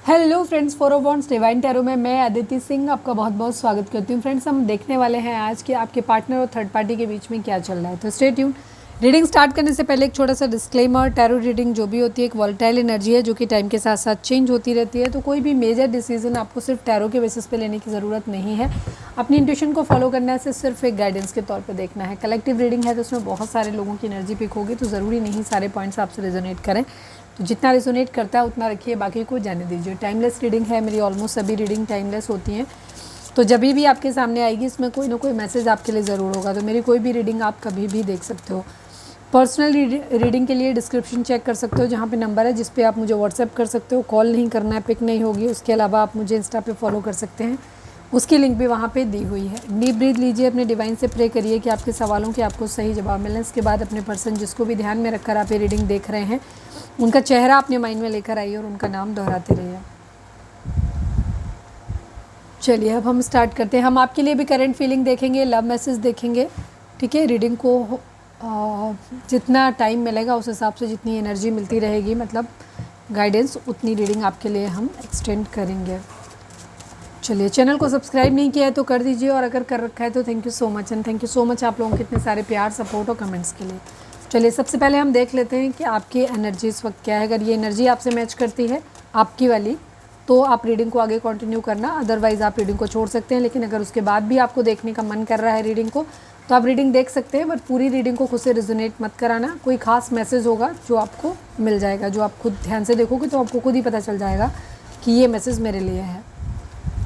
Hello friends, फोरोबॉन्ड्स divine tarot में मैं अदिति सिंह आपका बहुत बहुत स्वागत करती हूँ। फ्रेंड्स, हम देखने वाले हैं आज कि आपके पार्टनर और थर्ड पार्टी के बीच में क्या चल रहा है। तो स्टे ट्यून। रीडिंग स्टार्ट करने से पहले एक छोटा सा डिस्क्लेमर, टैरो रीडिंग जो भी होती है एक वॉलेटाइल एनर्जी है जो कि टाइम के साथ साथ चेंज होती रहती है। तो कोई भी मेजर डिसीजन आपको सिर्फ टैरो के बेसिस पे लेने की ज़रूरत नहीं है। अपनी इंट्यूशन को फॉलो करने से सिर्फ एक गाइडेंस के तौर पर देखना है। कलेक्टिव रीडिंग है तो उसमें बहुत सारे लोगों की एनर्जी पिक होगी, तो ज़रूरी नहीं सारे पॉइंट्स आपसे रेजोनेट करें। तो जितना रेजोनेट करता है उतना रखिए, बाकी को जाने दीजिए। टाइमलेस रीडिंग है, मेरी ऑलमोस्ट सभी रीडिंग टाइमलेस होती हैं। तो जब भी आपके सामने आएगी इसमें कोई ना कोई मैसेज आपके लिए ज़रूर होगा। तो मेरी कोई भी रीडिंग आप कभी भी देख सकते हो। पर्सनल रीडिंग के लिए डिस्क्रिप्शन चेक कर सकते हो, जहाँ पे नंबर है जिस पे आप मुझे व्हाट्सएप कर सकते हो। कॉल नहीं करना है, पिक नहीं होगी। उसके अलावा आप मुझे इंस्टा पे फॉलो कर सकते हैं, उसकी लिंक भी वहाँ पे दी हुई है। डीप ब्रीथ लीजिए, अपने डिवाइन से प्रे करिए कि आपके सवालों के आपको सही जवाब मिलें। इसके बाद अपने पर्सन जिसको भी ध्यान में रखकर आप ये रीडिंग देख रहे हैं उनका चेहरा अपने माइंड में लेकर आइए और उनका नाम दोहराते रहिए। चलिए अब हम स्टार्ट करते हैं। हम आपके लिए भी करंट फीलिंग देखेंगे, लव मैसेज देखेंगे। ठीक है, रीडिंग को जितना टाइम मिलेगा उस हिसाब से जितनी एनर्जी मिलती रहेगी, मतलब गाइडेंस, उतनी रीडिंग आपके लिए हम एक्सटेंड करेंगे। चलिए, चैनल को सब्सक्राइब नहीं किया है तो कर दीजिए, और अगर कर रखा है तो thank you so much. And thank you so much आप लोगों के इतने सारे प्यार, सपोर्ट और कमेंट्स के लिए। चलिए, सबसे पहले हम देख लेते हैं कि आपकी एनर्जी इस वक्त क्या है। अगर ये एनर्जी आपसे मैच करती है आपकी वाली, तो आप रीडिंग को आगे कंटिन्यू करना, अदरवाइज़ आप रीडिंग को छोड़ सकते हैं। लेकिन अगर उसके बाद भी आपको देखने का मन कर रहा है रीडिंग को, तो आप रीडिंग देख सकते हैं, बट पूरी रीडिंग को खुद से रिजोनेट मत कराना। कोई खास मैसेज होगा जो आपको मिल जाएगा, जो आप खुद ध्यान से देखोगे तो आपको खुद ही पता चल जाएगा कि ये मैसेज मेरे लिए है।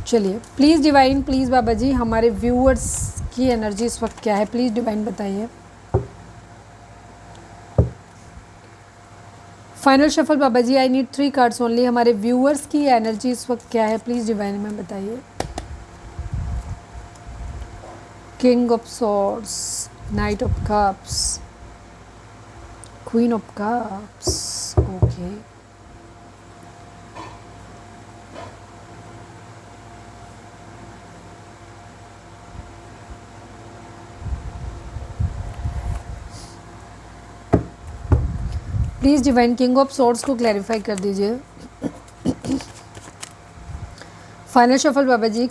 चलिए, please divine, please Baba ji, हमारे व्यूअर्स की एनर्जी इस वक्त क्या है, प्लीज़ डिवाइन बताइए। Final shuffle Baba ji, I need 3 cards only. हमारे व्यूअर्स की एनर्जी इस वक्त क्या है, प्लीज़ डिवाइन में बताइए। King of swords, knight of cups, queen of cups. Okay, please divine king of swords को क्लैरिफाई कर दीजिए। Final shuffle Baba ji,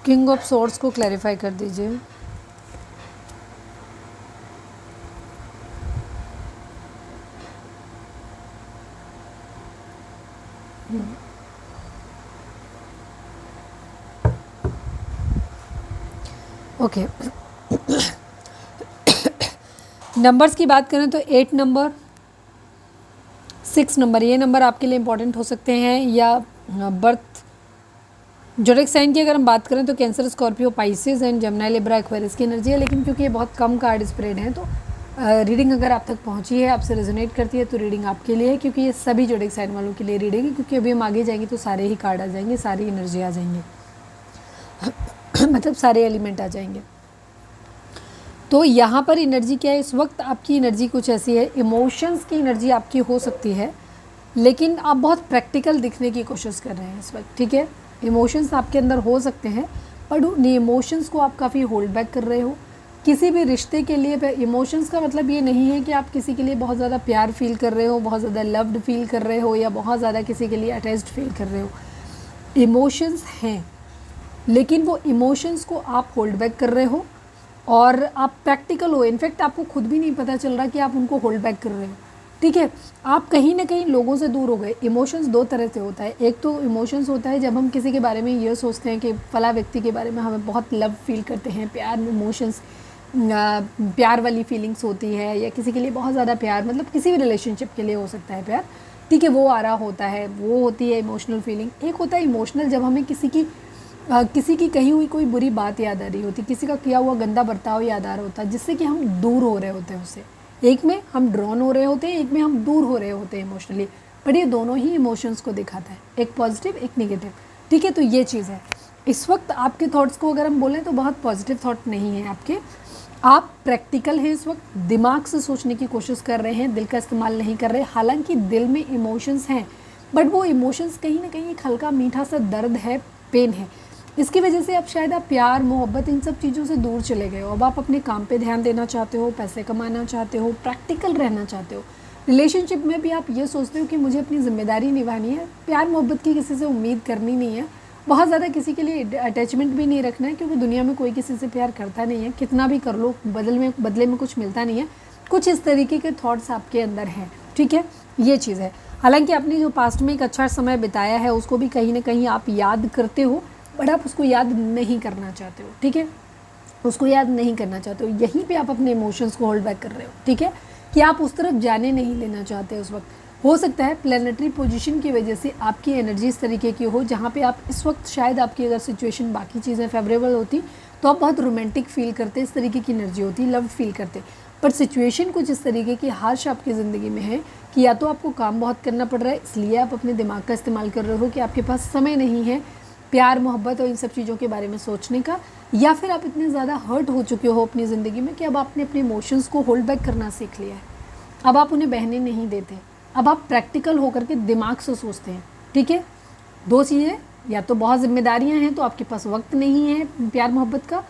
king of swords को क्लैरिफाई कर दीजिए। ओके, नंबर्स की बात करें तो 8 नंबर, 6 नंबर, ये नंबर आपके लिए इंपॉर्टेंट हो सकते हैं। या बर्थ ज़ोडिएक साइन की अगर हम बात करें तो cancer, Scorpio, Pisces and जमनाई, Libra, Aquarius की एनर्जी है। लेकिन क्योंकि ये बहुत कम कार्ड स्प्रेड हैं, तो रीडिंग अगर आप तक पहुंची है, आपसे रेजोनेट करती है, तो रीडिंग आपके लिए है, क्योंकि ये सभी ज़ोडिएक साइन वालों के लिए रीडिंग है। क्योंकि अभी हम आगे जाएंगे तो सारे ही कार्ड आ जाएंगे, सारी एनर्जी आ जाएंगे मतलब सारे एलिमेंट आ जाएंगे। तो यहाँ पर एनर्जी क्या है इस वक्त, आपकी एनर्जी कुछ ऐसी है, इमोशंस की एनर्जी आपकी हो सकती है, लेकिन आप बहुत प्रैक्टिकल दिखने की कोशिश कर रहे हैं इस वक्त। ठीक है, इमोशंस आपके अंदर हो सकते हैं, पर उन इमोशंस को आप काफ़ी होल्ड बैक कर रहे हो। किसी भी रिश्ते के लिए इमोशंस का मतलब ये नहीं है कि आप किसी के लिए बहुत ज़्यादा प्यार फील कर रहे हो, बहुत ज़्यादा लव्ड फील कर रहे हो, या बहुत ज़्यादा किसी के लिए अटैच्ड फील कर रहे हो। इमोशंस हैं, लेकिन वो इमोशंस को आप होल्ड बैक कर रहे हो और आप प्रैक्टिकल हो। इनफैक्ट आपको खुद भी नहीं पता चल रहा कि आप उनको होल्ड बैक कर रहे हो। ठीक है, आप कहीं ना कहीं लोगों से दूर हो गए। इमोशंस दो तरह से होता है। एक तो इमोशंस होता है जब हम किसी के बारे में ये सोचते हैं कि फला व्यक्ति के बारे में हमें बहुत लव फील करते हैं, प्यार इमोशंस, प्यार वाली फीलिंग्स होती है, या किसी के लिए बहुत ज़्यादा प्यार, मतलब किसी भी रिलेशनशिप के लिए हो सकता है प्यार। ठीक है, वो आ रहा होता है, वो होती है इमोशनल फीलिंग। एक होता है इमोशनल जब हमें किसी की कही हुई कोई बुरी बात याद आ रही होती, किसी का किया हुआ गंदा बर्ताव याद आ रहा होता है, जिससे कि हम दूर हो रहे होते हैं उससे। एक में हम ड्रॉन हो रहे होते हैं, एक में हम दूर हो रहे होते हैं इमोशनली। पर ये दोनों ही इमोशंस को दिखाता है, एक पॉजिटिव एक नेगेटिव। ठीक है, तो ये चीज़ है। इस वक्त आपके थॉट्स को अगर हम बोलें तो बहुत पॉजिटिव थॉट नहीं है आपके। आप प्रैक्टिकल हैं इस वक्त, दिमाग से सोचने की कोशिश कर रहे हैं, दिल का इस्तेमाल नहीं कर रहे। हालांकि दिल में इमोशंस हैं, बट वो इमोशंस कहीं ना कहीं एक हल्का मीठा सा दर्द है, पेन है। इसकी वजह से अब शायद आप प्यार, मोहब्बत, इन सब चीज़ों से दूर चले गए हो। अब आप अपने काम पे ध्यान देना चाहते हो, पैसे कमाना चाहते हो, प्रैक्टिकल रहना चाहते हो। रिलेशनशिप में भी आप ये सोचते हो कि मुझे अपनी ज़िम्मेदारी निभानी है, प्यार मोहब्बत की किसी से उम्मीद करनी नहीं है, बहुत ज़्यादा किसी के लिए अटैचमेंट भी नहीं रखना है, क्योंकि दुनिया में कोई किसी से प्यार करता नहीं है, कितना भी कर लो बदले में कुछ मिलता नहीं है। कुछ इस तरीके के थॉट्स आपके अंदर हैं, ठीक है, ये चीज़ है। हालांकि आपने जो पास्ट में एक अच्छा समय बिताया है उसको भी कहीं ना कहीं आप याद करते हो, बट आप उसको याद नहीं करना चाहते हो, ठीक है, उसको याद नहीं करना चाहते हो। यहीं पे आप अपने इमोशंस को होल्ड बैक कर रहे हो, ठीक है, कि आप उस तरफ जाने नहीं लेना चाहते उस वक्त। हो सकता है प्लैनेटरी पोजीशन की वजह से आपकी एनर्जी इस तरीके की हो जहाँ पे आप इस वक्त शायद आपकी अगर सिचुएशन बाकी चीज़ें फेवरेबल होती तो आप बहुत रोमांटिक फील करते, इस तरीके की एनर्जी होती, लव फील करते, पर सिचुएशन कुछ इस तरीके की हार्श आपकी ज़िंदगी में है कि या तो आपको काम बहुत करना पड़ रहा है इसलिए आप अपने दिमाग का इस्तेमाल कर रहे हो कि आपके पास समय नहीं है प्यार मोहब्बत और इन सब चीज़ों के बारे में सोचने का, या फिर आप इतने ज़्यादा हर्ट हो चुके हो अपनी ज़िंदगी में कि अब आपने अपने इमोशंस को होल्ड बैक करना सीख लिया है, अब आप उन्हें बहने नहीं देते, अब आप प्रैक्टिकल होकर के दिमाग से सोचते हैं, ठीक है। दो चीज़ें, या तो बहुत जिम्मेदारियां हैं तो आपके पास वक्त नहीं है प्यार मोहब्बत का,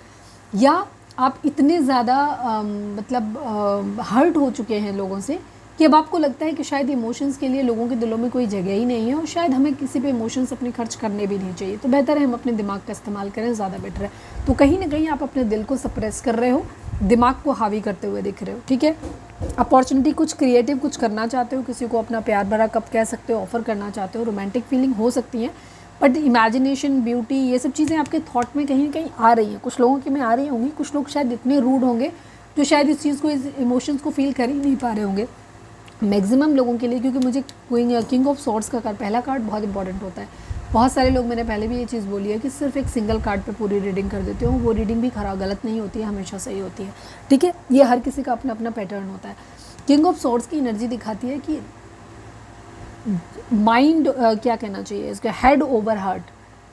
या आप इतने ज़्यादा हर्ट हो चुके हैं लोगों से कि अब आपको लगता है कि शायद इमोशंस के लिए लोगों के दिलों में कोई जगह ही नहीं है और शायद हमें किसी पे इमोशंस अपने खर्च करने भी नहीं चाहिए, तो बेहतर है हम अपने दिमाग का इस्तेमाल करें, ज़्यादा बेटर है। तो कहीं ना कहीं आप अपने दिल को सप्रेस कर रहे हो, दिमाग को हावी करते हुए दिख रहे हो, ठीक है। अपॉर्चुनिटी कुछ क्रिएटिव कुछ करना चाहते हो, किसी को अपना प्यार भरा कप कह सकते हो ऑफर करना चाहते हो, रोमांटिक फीलिंग हो सकती है, बट इमेजिनेशन ब्यूटी ये सब चीज़ें आपके थॉट में कहीं ना कहीं आ रही हैं, कुछ लोगों के में आ रही होंगी, कुछ लोग शायद इतने रूड होंगे जो शायद इस चीज़ को, इस इमोशंस को फील कर ही नहीं पा रहे होंगे मैक्सिमम लोगों के लिए, क्योंकि मुझे किंग ऑफ सॉर्ड्स का कार्ड, पहला कार्ड बहुत इंपॉर्टेंट होता है। बहुत सारे लोग, मैंने पहले भी ये चीज़ बोली है कि सिर्फ एक सिंगल कार्ड पे पूरी रीडिंग कर देते हो, वो रीडिंग भी खराब गलत नहीं होती है, हमेशा सही होती है, ठीक है, ये हर किसी का अपना अपना पैटर्न होता है। किंग ऑफ सॉर्ड्स की एनर्जी दिखाती है कि माइंड क्या कहना चाहिए इसका, हेड ओवर हार्ट,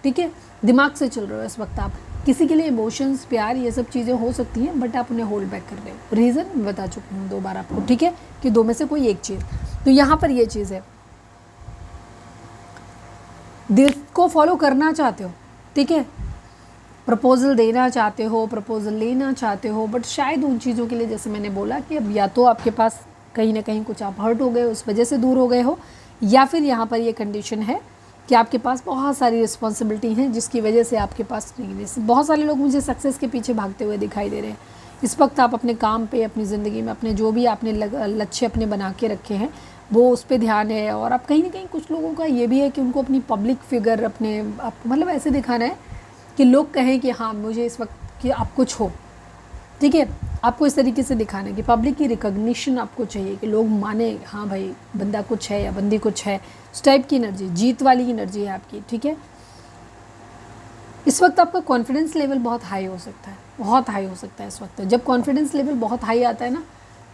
ठीक है, दिमाग से चल रहे हो इस वक्त आप, किसी के लिए इमोशंस प्यार ये सब चीज़ें हो सकती हैं बट आप उन्हें होल्ड बैक कर रहे हो, रीज़न मैं बता चुकी हूँ 2 बार आपको, ठीक है, कि 2 में से कोई एक चीज़। तो यहाँ पर ये चीज़ है, दिल को फॉलो करना चाहते हो, ठीक है, प्रपोजल देना चाहते हो, प्रपोजल लेना चाहते हो, बट शायद उन चीज़ों के लिए जैसे मैंने बोला कि अब या तो आपके पास कहीं ना कहीं कुछ आप हर्ट हो गए उस वजह से दूर हो गए हो, या फिर यहाँ पर ये कंडीशन है कि आपके पास बहुत सारी रिस्पॉन्सिबिलिटी हैं जिसकी वजह से आपके पास नहीं। बहुत सारे लोग मुझे सक्सेस के पीछे भागते हुए दिखाई दे रहे हैं इस वक्त। आप अपने काम पे, अपनी ज़िंदगी में, अपने जो भी आपने लक्ष्य अपने बना के रखे हैं वो उस पर ध्यान है, और आप कहीं ना कहीं कुछ लोगों का ये भी है कि उनको अपनी पब्लिक फिगर अपने मतलब ऐसे दिखाना है कि लोग कहें कि हाँ मुझे इस वक्त कि आप कुछ हो, ठीक है, आपको इस तरीके से दिखाना है कि पब्लिक की रिकॉग्निशन आपको चाहिए, कि लोग माने हाँ भाई बंदा कुछ है या बंदी कुछ है, उस टाइप की एनर्जी, जीत वाली एनर्जी है आपकी, ठीक है। इस वक्त आपका कॉन्फिडेंस लेवल बहुत हाई हो सकता है, बहुत हाई हो सकता है इस वक्त। जब कॉन्फिडेंस लेवल बहुत हाई आता है ना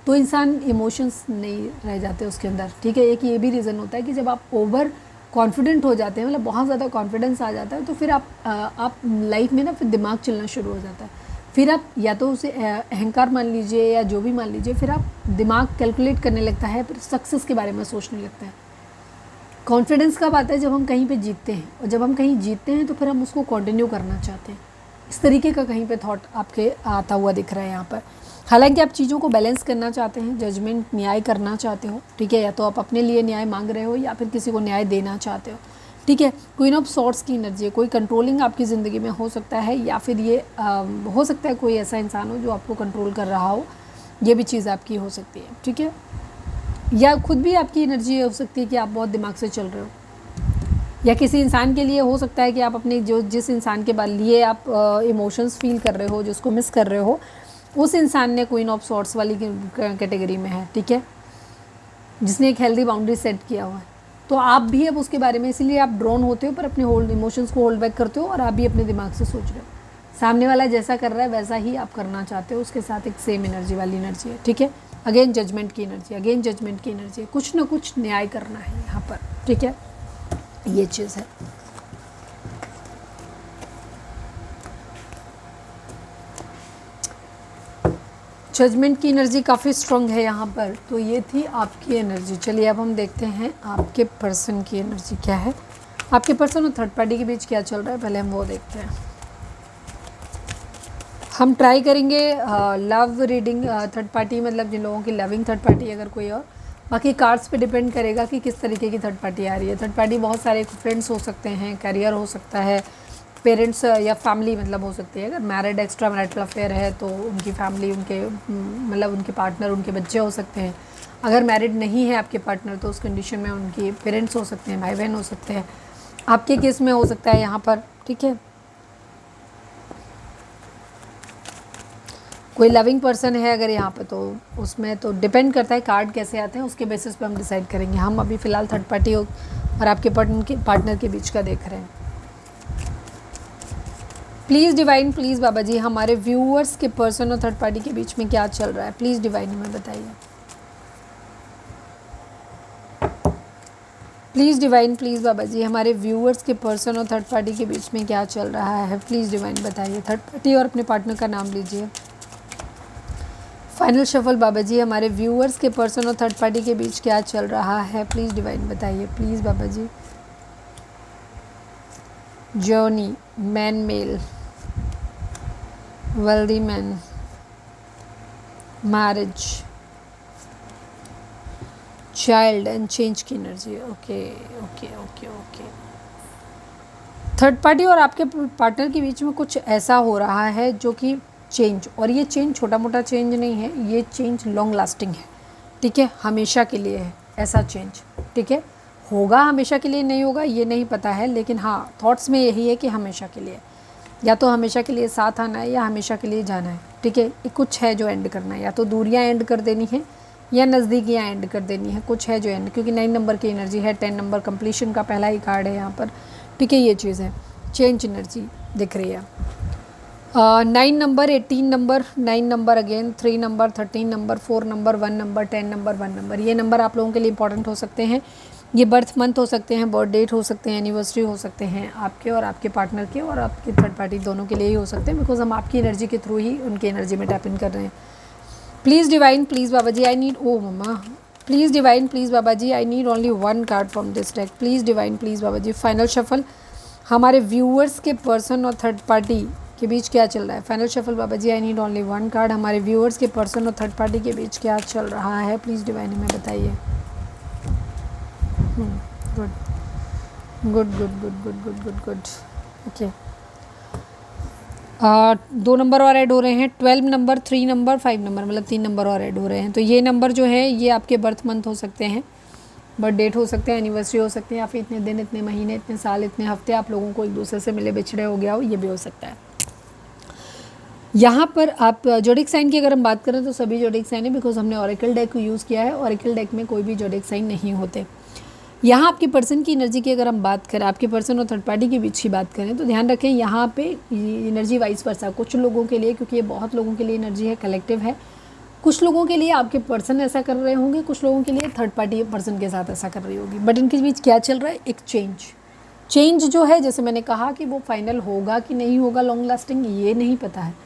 तो इंसान इमोशंस नहीं रह जाते उसके अंदर, ठीक है। एक ये भी रीज़न होता है कि जब आप ओवर कॉन्फिडेंट हो जाते हैं, मतलब बहुत ज़्यादा कॉन्फिडेंस आ जाता है, तो फिर आप लाइफ में ना फिर दिमाग चलना शुरू हो जाता है, फिर आप या तो उसे अहंकार मान लीजिए या जो भी मान लीजिए, फिर आप दिमाग कैलकुलेट करने लगता है, फिर सक्सेस के बारे में सोचने लगता है। कॉन्फिडेंस कब आता है? जब हम कहीं पे जीतते हैं, और जब हम कहीं जीतते हैं तो फिर हम उसको कंटिन्यू करना चाहते हैं। इस तरीके का कहीं पे थॉट आपके आता हुआ दिख रहा है यहाँ पर। हालांकि आप चीज़ों को बैलेंस करना चाहते हैं, जजमेंट न्याय करना चाहते हो, ठीक है, या तो आप अपने लिए न्याय मांग रहे हो या फिर किसी को न्याय देना चाहते हो, ठीक है। क्वीन ऑफ सॉर्ड्स की एनर्जी है, कोई कंट्रोलिंग आपकी ज़िंदगी में हो सकता है, या फिर ये हो सकता है कोई ऐसा इंसान हो जो आपको कंट्रोल कर रहा हो, ये भी चीज़ आपकी हो सकती है, ठीक है। या खुद भी आपकी एनर्जी हो सकती है कि आप बहुत दिमाग से चल रहे हो, या किसी इंसान के लिए हो सकता है कि आप अपने जिस इंसान के लिए आप इमोशंस फील कर रहे हो, जिसको मिस कर रहे हो, उस इंसान ने क्वीन ऑफ सॉर्ड्स वाली कैटेगरी में है, ठीक है, जिसने एक हेल्दी बाउंड्री सेट किया हुआ है। तो आप भी अब उसके बारे में, इसीलिए आप ड्रोन होते हो पर अपने इमोशंस को होल्ड बैक करते हो, और आप भी अपने दिमाग से सोच रहे हो। सामने वाला जैसा कर रहा है वैसा ही आप करना चाहते हो, उसके साथ एक सेम एनर्जी वाली एनर्जी है, ठीक है। अगेन जजमेंट की एनर्जी, अगेन जजमेंट की एनर्जी है, कुछ ना कुछ न्याय करना है यहाँ पर, ठीक है, ये चीज़ है। जजमेंट की एनर्जी काफ़ी स्ट्रॉन्ग है यहाँ पर। तो ये थी आपकी एनर्जी। चलिए अब हम देखते हैं आपके पर्सन की एनर्जी क्या है, आपके पर्सन और थर्ड पार्टी के बीच क्या चल रहा है, पहले हम वो देखते हैं। हम ट्राई करेंगे लव रीडिंग, थर्ड पार्टी मतलब जिन लोगों की लविंग थर्ड पार्टी, अगर कोई और बाकी कार्ड्स पे डिपेंड करेगा कि किस तरीके की थर्ड पार्टी आ रही है। थर्ड पार्टी बहुत सारे फ्रेंड्स हो सकते हैं, करियर हो सकता है, पेरेंट्स या फैमिली मतलब हो सकती है। अगर मैरिड एक्स्ट्रा मैरिटल अफेयर है तो उनकी फैमिली, उनके मतलब उनके पार्टनर, उनके बच्चे हो सकते हैं। अगर मैरिड नहीं है आपके पार्टनर तो उस कंडीशन में उनके पेरेंट्स हो सकते हैं, भाई बहन हो सकते हैं। आपके केस में हो सकता है यहाँ पर, ठीक है, कोई लविंग पर्सन है अगर यहाँ पे, तो उसमें तो डिपेंड करता है कार्ड कैसे आते हैं, उसके बेसिस पे हम डिसाइड करेंगे। हम अभी फ़िलहाल थर्ड पार्टी और आपके पार्टनर के बीच का देख रहे हैं। Please divine, please Baba ji, हमारे व्यूअर्स के पर्सन और थर्ड पार्टी के बीच में क्या चल रहा है, प्लीज़ डिवाइन हमें बताइए। Please divine, please Baba ji, हमारे व्यूअर्स के पर्सन और थर्ड पार्टी के बीच में क्या चल रहा है, प्लीज़ डिवाइन बताइए। थर्ड पार्टी और अपने पार्टनर का नाम लीजिए। फाइनल शफल बाबा जी, हमारे व्यूअर्स के पर्सन और थर्ड पार्टी के बीच क्या चल रहा है, प्लीज़ डिवाइन बताइए। Please Baba ji. Journey, man male, wealthy man, marriage, child and change की energy. Okay okay okay okay. Third party और आपके पार्टनर के बीच में कुछ ऐसा हो रहा है जो कि चेंज, और ये चेंज छोटा मोटा चेंज नहीं है, ये चेंज लॉन्ग लास्टिंग है, ठीक है, हमेशा के लिए है ऐसा चेंज, ठीक है। होगा हमेशा के लिए, नहीं होगा ये नहीं पता है, लेकिन हाँ थॉट्स में यही है कि हमेशा के लिए, या तो हमेशा के लिए साथ आना है या हमेशा के लिए जाना है, ठीक है। कुछ है जो एंड करना है, या तो दूरियाँ एंड कर देनी है या नज़दीकियाँ एंड कर देनी है, कुछ है जो एंड, क्योंकि 9 नंबर की एनर्जी है, 10 नंबर कंप्लीशन का पहला ही कार्ड है यहाँ पर, ठीक है। ये चीज़ है, चेंज एनर्जी दिख रही है। 9 number, 18 number, 9 number again, 3 number, 13 number, 4 number, 1 number, 10 number, 1 number, ये नंबर आप लोगों के लिए इंपॉर्टेंट हो सकते हैं। ये बर्थ मंथ हो सकते हैं, बर्थ डेट हो सकते हैं, एनिवर्सरी हो सकते हैं आपके और आपके पार्टनर के और आपके थर्ड पार्टी दोनों के लिए ही हो सकते हैं, बिकॉज हम आपकी एनर्जी के थ्रू ही उनकी एनर्जी में टैप इन कर रहे हैं। Please divine, please Baba ji, I need, ओ मम्मा, please divine, please Baba ji, I need only 1 card from this deck. Please divine, please Baba ji. Final shuffle, हमारे व्यूअर्स के पर्सन और थर्ड पार्टी के बीच क्या चल रहा है। Final shuffle Baba ji, I need only 1 card, हमारे व्यूअर्स के पर्सन और थर्ड पार्टी के बीच क्या चल रहा है, प्लीज़ डिवाइन हमें बताइए। Good good good good good good good good. Okay, 2 number और ऐड हो रहे हैं, 12 नंबर, 3 नंबर, 5 नंबर, मतलब 3 नंबर और ऐड हो रहे हैं। तो ये नंबर जो है ये आपके बर्थ मंथ हो सकते हैं, बर्थ डेट हो सकते हैं, एनिवर्सरी हो सकती है, या फिर इतने दिन, इतने महीने, इतने साल, इतने हफ्ते आप लोगों को एक दूसरे से मिले बिछड़े हो गया हो, ये भी हो सकता है। यहाँ पर आप जोडिक साइन की अगर हम बात करें तो सभी जोडिक साइन है, बिकॉज हमने ऑरेकल डेक को यूज़ किया है। ऑरेकल डेक में कोई भी जोडिक साइन नहीं होते। यहाँ आपके पर्सन की एनर्जी की अगर हम बात करें, आपके पर्सन और थर्ड पार्टी के बीच की बात करें, तो ध्यान रखें यहाँ पे एनर्जी वाइस वर्सा, कुछ लोगों के लिए, क्योंकि ये बहुत लोगों के लिए एनर्जी है, कलेक्टिव है, कुछ लोगों के लिए आपके पर्सन ऐसा कर रहे होंगे, कुछ लोगों के लिए थर्ड पार्टी पर्सन के साथ ऐसा कर रही होगी, बट इनके बीच क्या चल रहा है, एक चेंज जो है, जैसे मैंने कहा कि वो फाइनल होगा कि नहीं होगा, लॉन्ग लास्टिंग, ये नहीं पता है,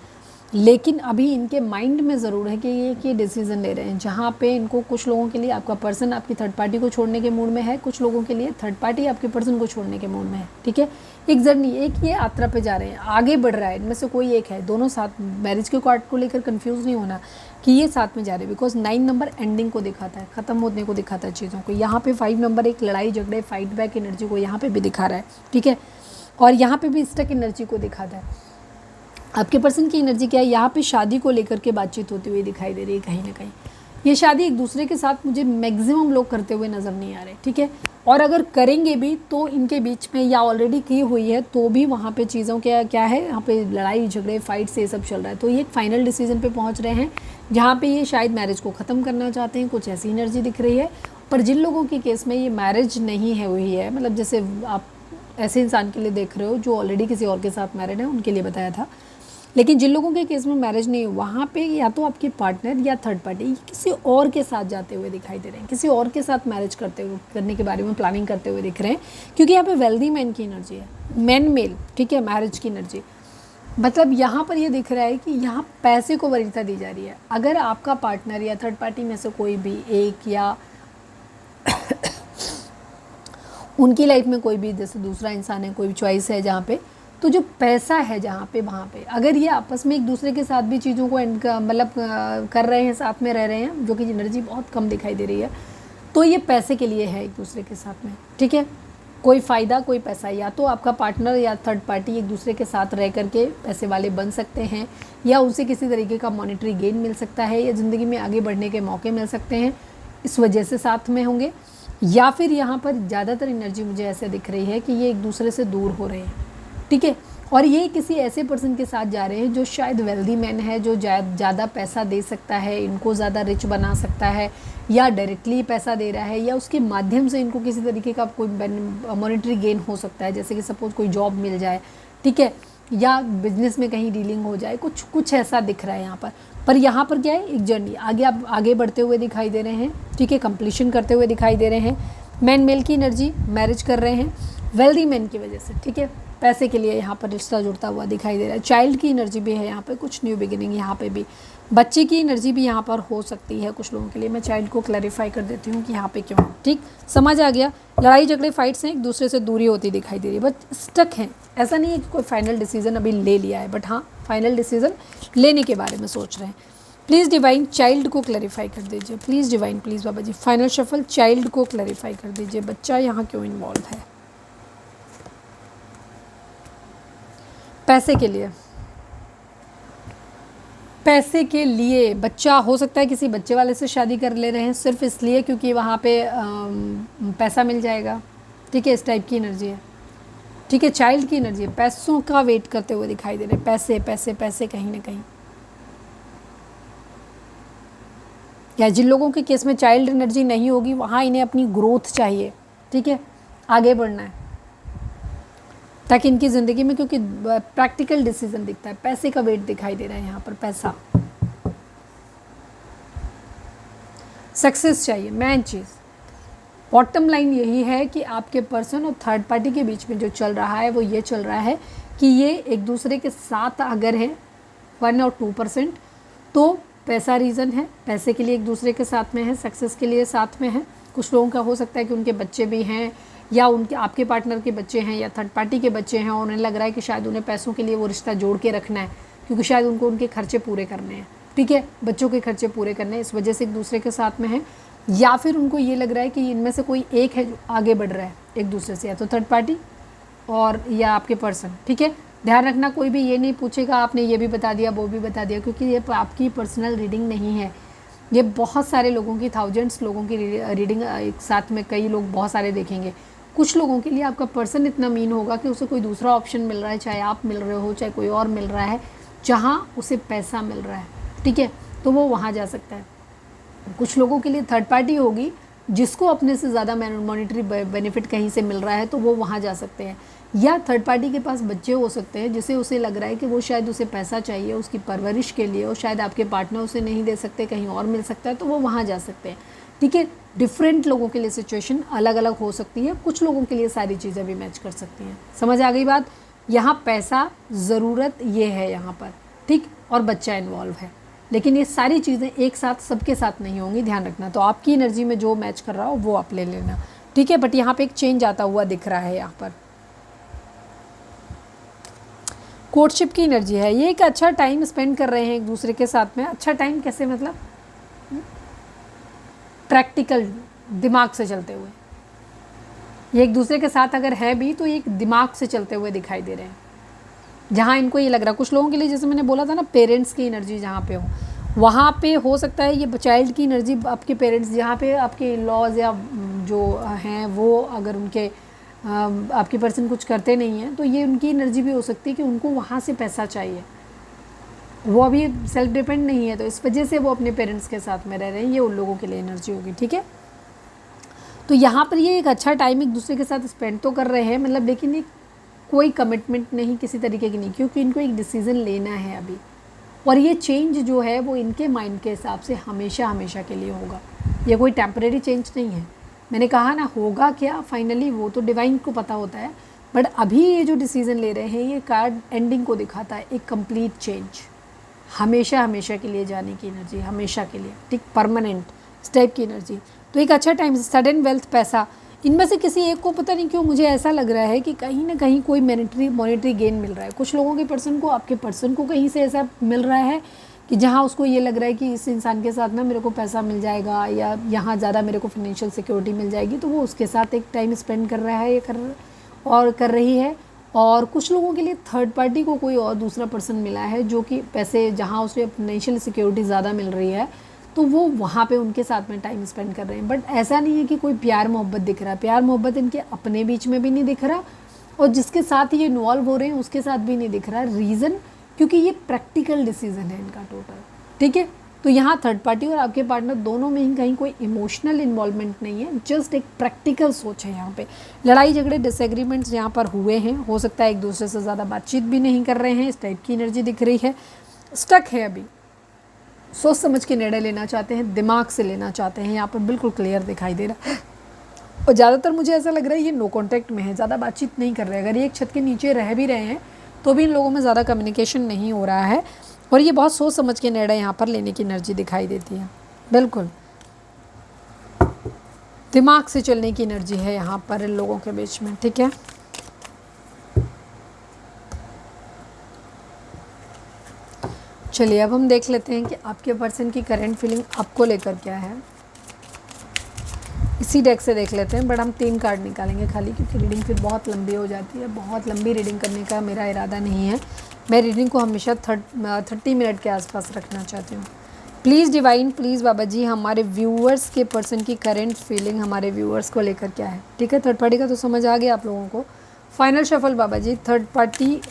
लेकिन अभी इनके माइंड में ज़रूर है कि ये डिसीज़न ले रहे हैं, जहाँ पे इनको कुछ लोगों के लिए आपका पर्सन आपकी थर्ड पार्टी को छोड़ने के मूड में है, कुछ लोगों के लिए थर्ड पार्टी आपके पर्सन को छोड़ने के मूड में है, ठीक है। एक जर्नी, एक ये यात्रा पे जा रहे हैं, आगे बढ़ रहा है, इनमें से कोई एक है, दोनों साथ। मैरिज के कार्ड को लेकर कंफ्यूज नहीं होना कि ये साथ में जा रहे हैं, बिकॉज 9 नंबर एंडिंग को दिखाता है, ख़त्म होने को दिखाता है चीज़ों को। यहाँ पे 5 नंबर एक लड़ाई झगड़े, फाइट बैक एनर्जी को यहाँ पे भी दिखा रहा है, ठीक है, और यहाँ पे भी स्टक एनर्जी को दिखाता है। आपके पर्सन की एनर्जी क्या है, यहाँ पे शादी को लेकर के बातचीत होती हुई दिखाई दे रही है कहीं ना कहीं। ये शादी एक दूसरे के साथ मुझे मैक्सिमम लोग करते हुए नज़र नहीं आ रहे, ठीक है, और अगर करेंगे भी तो इनके बीच में, या ऑलरेडी की हुई है तो भी वहाँ पे चीज़ों के क्या है, यहाँ पे लड़ाई झगड़े फाइट से ये सब चल रहा है। तो ये एक फाइनल डिसीजन पे पहुँच रहे हैं, जहाँ पे ये शायद मैरिज को ख़त्म करना चाहते हैं, कुछ ऐसी एनर्जी दिख रही है। पर जिन लोगों के केस में ये मैरिज नहीं है हुई है, मतलब जैसे आप ऐसे इंसान के लिए देख रहे हो जो ऑलरेडी किसी और के साथ मैरिड है, उनके लिए बताया था, लेकिन जिन लोगों के केस में मैरिज नहीं है, वहाँ पे या तो आपके पार्टनर या थर्ड पार्टी किसी और के साथ जाते हुए दिखाई दे रहे हैं, किसी और के साथ मैरिज करने के बारे में प्लानिंग करते हुए दिख रहे हैं, क्योंकि यहाँ पे वेल्दी मैन की एनर्जी है, मैन मेल, ठीक है, मैरिज की एनर्जी। मतलब यहाँ पर ये दिख रहा है कि यहाँ पैसे को वरीयता दी जा रही है। अगर आपका पार्टनर या थर्ड पार्टी में से कोई भी एक, या उनकी लाइफ में कोई भी जैसे दूसरा इंसान है, कोई भी चॉइस है जहाँ पे, तो जो पैसा है जहाँ पे, वहाँ पे अगर ये आपस में एक दूसरे के साथ भी चीज़ों को मतलब कर रहे हैं, साथ में रह रहे हैं, जो कि एनर्जी बहुत कम दिखाई दे रही है, तो ये पैसे के लिए है एक दूसरे के साथ में, ठीक है। कोई फ़ायदा कोई पैसा, या तो आपका पार्टनर या थर्ड पार्टी एक दूसरे के साथ रह करके पैसे वाले बन सकते हैं, या उनसे किसी तरीके का मॉनेटरी गेन मिल सकता है, या ज़िंदगी में आगे बढ़ने के मौके मिल सकते हैं, इस वजह से साथ में होंगे। या फिर यहाँ पर ज़्यादातर एनर्जी मुझे ऐसे दिख रही है कि ये एक दूसरे से दूर हो रहे हैं, ठीक है। और ये किसी ऐसे पर्सन के साथ जा रहे हैं जो शायद वेल्दी मैन है, जो ज़्यादा पैसा दे सकता है, इनको ज़्यादा रिच बना सकता है, या डायरेक्टली पैसा दे रहा है, या उसके माध्यम से इनको किसी तरीके का कोई मॉनेटरी गेन हो सकता है, जैसे कि सपोज कोई जॉब मिल जाए, ठीक है, या बिजनेस में कहीं डीलिंग हो जाए, कुछ ऐसा दिख रहा है यहाँ पर यहाँ पर क्या है, एक जर्नी आगे, आप आगे बढ़ते हुए दिखाई दे रहे हैं, ठीक है, कंप्लीशन करते हुए दिखाई दे रहे हैं। मैन मेल की एनर्जी, मैरिज कर रहे हैं वेल्दी मैन की वजह से, ठीक है, पैसे के लिए यहाँ पर रिश्ता जुड़ता हुआ दिखाई दे रहा है। चाइल्ड की एनर्जी भी है यहाँ पे, कुछ न्यू बिगिनिंग यहाँ पे भी, बच्चे की एनर्जी भी यहाँ पर हो सकती है कुछ लोगों के लिए। मैं चाइल्ड को क्लैरिफाई कर देती हूँ कि यहाँ पे क्यों, ठीक, समझ आ गया। लड़ाई झगड़े फाइट्स हैं, एक दूसरे से दूरी होती दिखाई दे रही है, बट स्टक हैं। ऐसा नहीं है कि कोई फाइनल डिसीजन अभी ले लिया है, बट हाँ फाइनल डिसीजन लेने के बारे में सोच रहे हैं। प्लीज़ डिवाइन चाइल्ड को क्लैरिफाई कर दीजिए, please divine, please Baba ji. Final shuffle, child को क्लैरिफाई कर दीजिए, बच्चा यहाँ क्यों इन्वॉल्व है। पैसे के लिए, पैसे के लिए बच्चा हो सकता है, किसी बच्चे वाले से शादी कर ले रहे हैं सिर्फ इसलिए क्योंकि वहाँ पे पैसा मिल जाएगा, ठीक है, इस टाइप की एनर्जी है, ठीक है। चाइल्ड की एनर्जी है, पैसों का वेट करते हुए दिखाई दे रहे हैं, पैसे पैसे पैसे कहीं ना कहीं। या जिन लोगों के केस में चाइल्ड एनर्जी नहीं होगी, वहाँ इन्हें अपनी ग्रोथ चाहिए, ठीक है, आगे बढ़ना है, ताकि इनकी ज़िंदगी में, क्योंकि प्रैक्टिकल डिसीजन दिखता है, पैसे का वेट दिखाई दे रहा है यहाँ पर, पैसा, सक्सेस चाहिए, मेन चीज़। बॉटम लाइन यही है कि आपके पर्सन और थर्ड पार्टी के बीच में जो चल रहा है वो ये चल रहा है कि ये एक दूसरे के साथ अगर है 1 और 2%, तो पैसा रीज़न है, पैसे के लिए एक दूसरे के साथ में है, सक्सेस के लिए साथ में है। कुछ लोगों का हो सकता है कि उनके बच्चे भी हैं, या उनके आपके पार्टनर के बच्चे हैं, या थर्ड पार्टी के बच्चे हैं, और उन्हें लग रहा है कि शायद उन्हें पैसों के लिए वो रिश्ता जोड़ के रखना है, क्योंकि शायद उनको उनके खर्चे पूरे करने हैं, ठीक है, बच्चों के खर्चे पूरे करने हैं, इस वजह से एक दूसरे के साथ में है। या फिर उनको ये लग रहा है कि इनमें से कोई एक है जो आगे बढ़ रहा है एक दूसरे से, या तो थर्ड पार्टी और या आपके पर्सन, ठीक है। ध्यान रखना, कोई भी ये नहीं पूछेगा आपने ये भी बता दिया वो भी बता दिया, क्योंकि ये आपकी पर्सनल रीडिंग नहीं है, ये बहुत सारे लोगों की, थाउजेंड्स लोगों की रीडिंग एक साथ में, कई लोग बहुत सारे देखेंगे। कुछ लोगों के लिए आपका पर्सन इतना मीन होगा कि उसे कोई दूसरा ऑप्शन मिल रहा है, चाहे आप मिल रहे हो चाहे कोई और मिल रहा है, जहाँ उसे पैसा मिल रहा है, ठीक है, तो वो वहाँ जा सकता है। कुछ लोगों के लिए थर्ड पार्टी होगी जिसको अपने से ज़्यादा मॉनेटरी बेनिफिट कहीं से मिल रहा है, तो वो वहाँ जा सकते हैं। या थर्ड पार्टी के पास बच्चे हो सकते हैं जिसे उसे लग रहा है कि वो शायद उसे पैसा चाहिए उसकी परवरिश के लिए, और शायद आपके पार्टनर उसे नहीं दे सकते, कहीं और मिल सकता है, तो वो वहाँ जा सकते हैं, ठीक है। डिफरेंट लोगों के लिए सिचुएशन अलग अलग हो सकती है, कुछ लोगों के लिए सारी चीज़ें भी मैच कर सकती हैं। समझ आ गई बात। यहाँ पैसा ज़रूरत ये है यहाँ पर, ठीक, और बच्चा इन्वॉल्व है, लेकिन ये सारी चीज़ें एक साथ सबके साथ नहीं होंगी, ध्यान रखना। तो आपकी एनर्जी में जो मैच कर रहा हो वो आप ले लेना, ठीक है। बट यहाँ पे एक चेंज आता हुआ दिख रहा है यहाँ पर। कोर्टशिप की एनर्जी है, ये एक अच्छा टाइम स्पेंड कर रहे हैं एक दूसरे के साथ में। अच्छा टाइम कैसे, मतलब प्रैक्टिकल दिमाग से चलते हुए, ये एक दूसरे के साथ अगर है भी तो ये एक दिमाग से चलते हुए दिखाई दे रहे हैं, जहाँ इनको ये लग रहा है। कुछ लोगों के लिए, जैसे मैंने बोला था ना, पेरेंट्स की एनर्जी जहाँ पे हो, वहाँ पे हो सकता है ये चाइल्ड की एनर्जी, आपके पेरेंट्स जहाँ पे आपके लॉज या जो हैं वो अगर उनके आपके पर्सन कुछ करते नहीं हैं, तो ये उनकी एनर्जी भी हो सकती है कि उनको वहाँ से पैसा चाहिए, वो अभी सेल्फ डिपेंड नहीं है, तो इस वजह से वो अपने पेरेंट्स के साथ में रह रहे हैं। ये उन लोगों के लिए एनर्जी होगी, ठीक है। तो यहाँ पर ये एक अच्छा टाइम एक दूसरे के साथ स्पेंड तो कर रहे हैं, मतलब, लेकिन एक कोई कमिटमेंट नहीं किसी तरीके की नहीं, क्योंकि इनको एक डिसीज़न लेना है अभी, और ये चेंज जो है वो इनके माइंड के हिसाब से हमेशा हमेशा के लिए होगा, ये कोई टेम्परेरी चेंज नहीं है। मैंने कहा ना, होगा क्या फाइनली वो तो डिवाइन को पता होता है, बट अभी ये जो डिसीज़न ले रहे हैं ये कार्ड एंडिंग को दिखाता है, एक कंप्लीट चेंज, हमेशा हमेशा के लिए जाने की एनर्जी, हमेशा के लिए, ठीक, परमानेंट इस टाइप की एनर्जी। तो एक अच्छा टाइम, सडन वेल्थ, पैसा, इनमें से किसी एक को, पता नहीं क्यों मुझे ऐसा लग रहा है कि कहीं ना कहीं कोई मॉनेटरी गेन मिल रहा है। कुछ लोगों के पर्सन को, आपके पर्सन को कहीं से ऐसा मिल रहा है कि जहाँ उसको ये लग रहा है कि इस इंसान के साथ ना मेरे को पैसा मिल जाएगा या यहाँ ज़्यादा मेरे को फाइनेंशियल सिक्योरिटी मिल जाएगी, तो वो उसके साथ एक टाइम स्पेंड कर रहा है या कर रही है। और कुछ लोगों के लिए थर्ड पार्टी को कोई और दूसरा पर्सन मिला है जो कि पैसे, जहाँ उसे फाइनेंशियल सिक्योरिटी ज़्यादा मिल रही है तो वो वहाँ पे उनके साथ में टाइम स्पेंड कर रहे हैं। बट ऐसा नहीं है कि कोई प्यार मोहब्बत दिख रहा है, प्यार मोहब्बत इनके अपने बीच में भी नहीं दिख रहा और जिसके साथ ये इन्वॉल्व हो रहे हैं उसके साथ भी नहीं दिख रहा। रीज़न क्योंकि ये प्रैक्टिकल डिसीजन है इनका टोटल, ठीक है। तो यहाँ थर्ड पार्टी और आपके पार्टनर दोनों में ही कहीं कोई इमोशनल इन्वॉल्वमेंट नहीं है, जस्ट एक प्रैक्टिकल सोच है। यहाँ पे लड़ाई झगड़े डिसएग्रीमेंट्स यहाँ पर हुए हैं, हो सकता है एक दूसरे से ज़्यादा बातचीत भी नहीं कर रहे हैं, इस टाइप की एनर्जी दिख रही है। स्टक है, अभी सोच समझ के निर्णय लेना चाहते हैं, दिमाग से लेना चाहते हैं, यहाँ पर बिल्कुल क्लियर दिखाई दे रहा है। और ज़्यादातर मुझे ऐसा लग रहा है ये नो कॉन्टैक्ट में है, ज़्यादा बातचीत नहीं कर रहे हैं। अगर ये एक छत के नीचे रह भी रहे हैं तो भी इन लोगों में ज़्यादा कम्युनिकेशन नहीं हो रहा है और ये बहुत सोच समझ के निर्णय यहाँ पर लेने की एनर्जी दिखाई देती है। बिल्कुल दिमाग से चलने की एनर्जी है यहाँ पर इन लोगों के बीच में, ठीक है। चलिए अब हम देख लेते हैं कि आपके पर्सन की करंट फीलिंग आपको लेकर क्या है। इसी डेक से देख लेते हैं, बट हम 3 कार्ड निकालेंगे खाली, क्योंकि रीडिंग फिर बहुत लंबी हो जाती है। बहुत लंबी रीडिंग करने का मेरा इरादा नहीं है, मैं रीडिंग को हमेशा 30 मिनट के आसपास रखना चाहती हूँ। Please divine, please Baba ji, हमारे व्यूअर्स के पर्सन की करंट फीलिंग हमारे व्यूअर्स को लेकर क्या है, ठीक है। थर्ड पार्टी का तो समझ आ गया आप लोगों को। फाइनल शफल बाबा जी, third party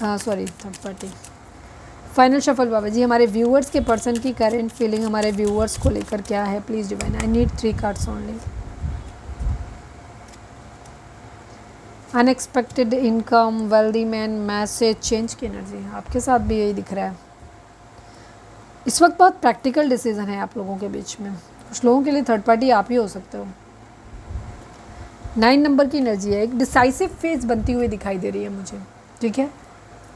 final shuffle Baba ji, हमारे व्यूअर्स के पर्सन की करंट फीलिंग हमारे व्यूअर्स को लेकर क्या है। Please divine, I need 3 cards only. Unexpected income, wealthy man, message, change की एनर्जी है आपके साथ भी यही दिख रहा है। इस वक्त बहुत प्रैक्टिकल डिसीजन है आप लोगों के बीच में। कुछ लोगों के लिए थर्ड पार्टी आप ही हो सकते हो। 9 नंबर की एनर्जी है, एक डिसाइसिव फेज बनती हुई दिखाई दे रही है मुझे, ठीक है।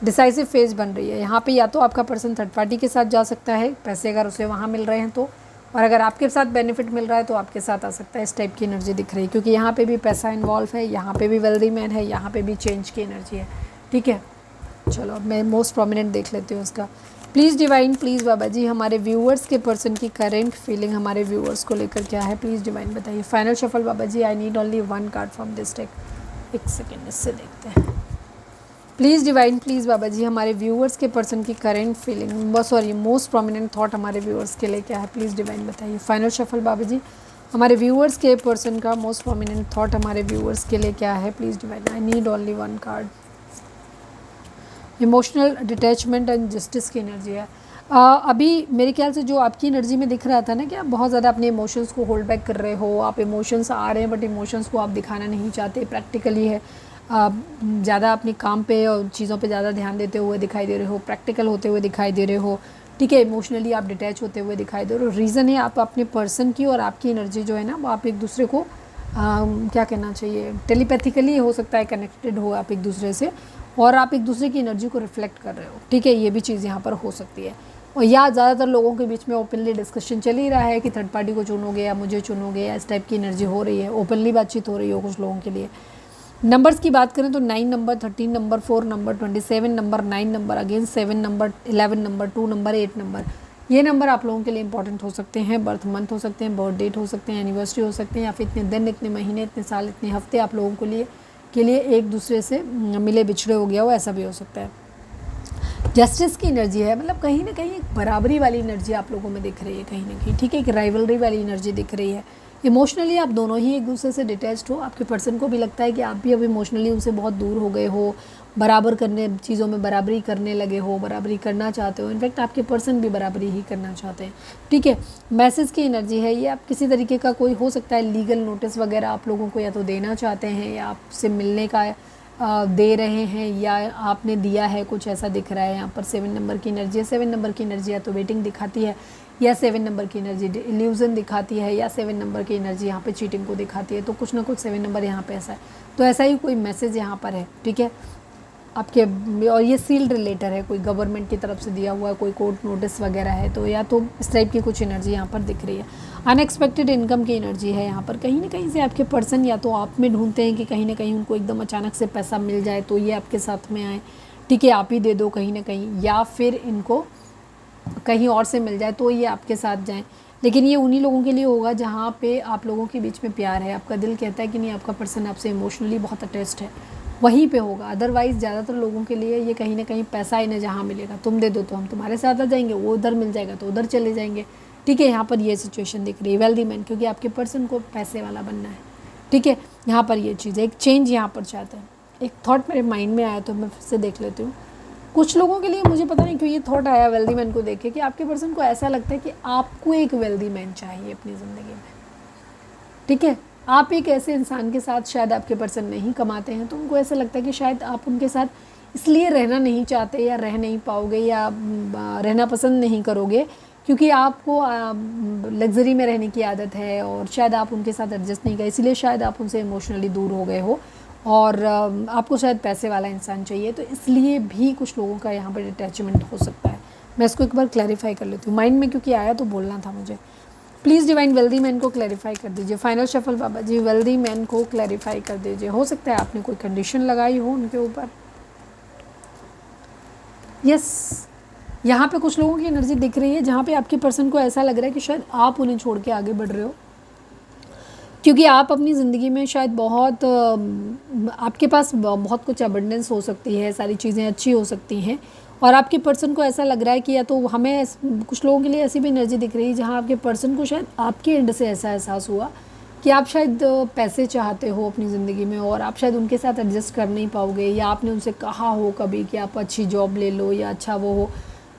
डिसाइसिव फेज बन रही है यहाँ पे। या तो आपका पर्सन थर्ड पार्टी के साथ जा सकता है, पैसे अगर उसे वहाँ मिल रहे हैं तो, और अगर आपके साथ बेनिफिट मिल रहा है तो आपके साथ आ सकता है। इस टाइप की एनर्जी दिख रही है, क्योंकि यहाँ पे भी पैसा इन्वॉल्व है, यहाँ पे भी वेल्दी मैन है, यहाँ पे भी चेंज की एनर्जी है, ठीक है। चलो अब मैं मोस्ट प्रोमिनेंट देख लेती हूँ उसका। Please divine, please Baba ji, हमारे व्यूअर्स के पर्सन की करेंट फीलिंग हमारे व्यूअर्स को लेकर क्या है। प्लीज़ डिवाइन बताइए। Final shuffle Baba ji, I need only 1 card from this deck. एक सेकेंड इससे देखते हैं। Please divine, please Baba ji, हमारे व्यूअर्स के पर्सन की current feeling, most prominent thought हमारे व्यूअर्स के लिए क्या है। प्लीज़ डिवाइन बताइए। फाइनल शफल बाबा जी, हमारे व्यूअर्स के पर्सन का मोस्ट प्रोमिनेंट थॉट हमारे व्यूअर्स के लिए क्या है। Please divine, I need only 1 card. Emotional detachment and justice की एनर्जी है। अभी मेरे ख्याल से जो आपकी एनर्जी में दिख रहा था ना कि आप बहुत ज़्यादा अपने इमोशंस को होल्ड बैक कर रहे हो, आप इमोशंस आ रहे हैं बट इमोशंस को आप दिखाना नहीं चाहते, प्रैक्टिकली है, ज़्यादा अपने काम पे और चीज़ों पे ज़्यादा ध्यान देते हुए दिखाई दे रहे हो, प्रैक्टिकल होते हुए दिखाई दे रहे हो, ठीक है। इमोशनली आप डिटैच होते हुए दिखाई दे रहे हो। रीज़न है आप अपने पर्सन की और आपकी एनर्जी जो है ना वो आप एक दूसरे को क्या कहना चाहिए, टेलीपैथिकली हो सकता है कनेक्टेड हो आप एक दूसरे से, और आप एक दूसरे की एनर्जी को रिफ्लेक्ट कर रहे हो, ठीक है। ये भी चीज़ यहाँ पर हो सकती है। और या ज़्यादातर लोगों के बीच में ओपनली डिस्कशन चल ही रहा है कि थर्ड पार्टी को चुनोगे या मुझे चुनोगे, या इस टाइप की एनर्जी हो रही है, ओपनली बातचीत हो रही हो कुछ लोगों के लिए। नंबर्स की बात करें तो 9 number, 13 number, 4 number, 27 number, 9 number, again 7 number, 11 number, 2 number, 8 number, ये नंबर आप लोगों के लिए इंपॉर्टेंट हो सकते हैं। बर्थ मंथ हो सकते हैं, बर्थ डेट हो सकते हैं, एनिवर्सरी हो सकते हैं, या फिर इतने दिन, इतने महीने, इतने साल, इतने हफ्ते आप लोगों के लिए एक दूसरे से मिले बिछड़े हो गया हो, ऐसा भी हो सकता है। जस्टिस की एनर्जी है, मतलब कहीं ना कहीं एक बराबरी वाली एनर्जी आप लोगों में दिख रही है कहीं ना कहीं, ठीक है। एक राइवलरी वाली एनर्जी दिख रही है। इमोशनली आप दोनों ही एक दूसरे से डिटैच्ड हो, आपके पर्सन को भी लगता है कि आप भी अब इमोशनली उनसे बहुत दूर हो गए हो, बराबर करने, चीज़ों में बराबरी करने लगे हो, बराबरी करना चाहते हो। इनफैक्ट आपके पर्सन भी बराबरी ही करना चाहते हैं, ठीक है। मैसेज की एनर्जी है, ये आप किसी तरीके का कोई हो सकता है लीगल नोटिस वगैरह आप लोगों को या तो देना चाहते हैं, या आपसे मिलने का दे रहे हैं, या आपने दिया है, कुछ ऐसा दिख रहा है। यहाँ पर 7 नंबर की एनर्जी है। 7 नंबर की एनर्जी या तो वेटिंग दिखाती है, या 7 नंबर की एनर्जी इल्यूजन दिखाती है, या 7 नंबर की एनर्जी यहाँ पे चीटिंग को दिखाती है। तो कुछ ना कुछ 7 नंबर यहाँ पे ऐसा है, तो ऐसा ही कोई मैसेज यहाँ पर है, ठीक है आपके। और ये सील्ड लेटर है, कोई गवर्नमेंट की तरफ से दिया हुआ है, कोई कोर्ट नोटिस वगैरह है, तो या तो इस टाइप की कुछ एनर्जी यहाँ पर दिख रही है। अनएक्सपेक्टेड इनकम की एनर्जी है यहाँ पर। कहीं ना कहीं से आपके पर्सन या तो आप में ढूंढते हैं कि कहीं ना कहीं उनको एकदम अचानक से पैसा मिल जाए तो ये आपके साथ में आए, ठीक है, आप ही दे दो कहीं ना कहीं, या फिर इनको कहीं और से मिल जाए तो ये आपके साथ जाएं, लेकिन ये उन्हीं लोगों के लिए होगा जहाँ पे आप लोगों के बीच में प्यार है, आपका दिल कहता है कि नहीं आपका पर्सन आपसे इमोशनली बहुत अटैच्ड है, वहीं पे होगा। अदरवाइज़ ज़्यादातर लोगों के लिए ये कहीं ना कहीं पैसा इन्हें जहाँ मिलेगा, तुम दे दो तो हम तुम्हारे साथ आ जाएंगे, वो उधर मिल जाएगा तो उधर चले जाएंगे। ठीक है, यहाँ पर ये सिचुएशन दिख रही है वेल्दी मैन, क्योंकि आपके पर्सन को पैसे वाला बनना है। ठीक है, यहाँ पर ये चीज़ है, एक चेंज यहाँ पर चाहते हैं। एक थॉट मेरे माइंड में आया तो मैं फिर से देख लेती हूँ। कुछ लोगों के लिए मुझे पता नहीं क्यों ये थॉट आया वेल्दी मैन को देख के कि आपके पर्सन को ऐसा लगता है कि आपको एक वेल्दी मैन चाहिए अपनी ज़िंदगी में। ठीक है, आप एक ऐसे इंसान के साथ शायद आपके पर्सन नहीं कमाते हैं, तो उनको ऐसा लगता है कि शायद आप उनके साथ इसलिए रहना नहीं चाहते या रह नहीं पाओगे या रहना पसंद नहीं करोगे क्योंकि आपको लग्जरी में रहने की आदत है और शायद आप उनके साथ एडजस्ट नहीं कर, इसीलिए शायद आप उनसे इमोशनली दूर हो गए हो और आपको शायद पैसे वाला इंसान चाहिए, तो इसलिए भी कुछ लोगों का यहाँ पर अटैचमेंट हो सकता है। मैं इसको एक बार क्लैरिफाई कर लेती हूँ, माइंड में क्योंकि आया तो बोलना था मुझे। प्लीज़ डिवाइन वेल्दी मैन को क्लैरिफाई कर दीजिए। फाइनल शफल बाबा जी, वेल्दी मैन को क्लैरिफाई कर दीजिए। हो सकता है आपने कोई कंडीशन लगाई हो उनके ऊपर। यस, यहाँ पे कुछ लोगों की एनर्जी दिख रही है जहाँ पे आपके पर्सन को ऐसा लग रहा है कि शायद आप उन्हें छोड़ के आगे बढ़ रहे हो, क्योंकि आप अपनी ज़िंदगी में शायद बहुत आपके पास बहुत कुछ अबंडेंस हो सकती है, सारी चीज़ें अच्छी हो सकती हैं और आपके पर्सन को ऐसा लग रहा है कि या तो हमें कुछ लोगों के लिए ऐसी भी एनर्जी दिख रही है जहाँ आपके पर्सन को शायद आपके एंड से ऐसा एहसास हुआ कि आप शायद पैसे चाहते हो अपनी ज़िंदगी में और आप शायद उनके साथ एडजस्ट कर नहीं पाओगे, या आपने उनसे कहा हो कभी कि आप अच्छी जॉब ले लो या अच्छा वो हो,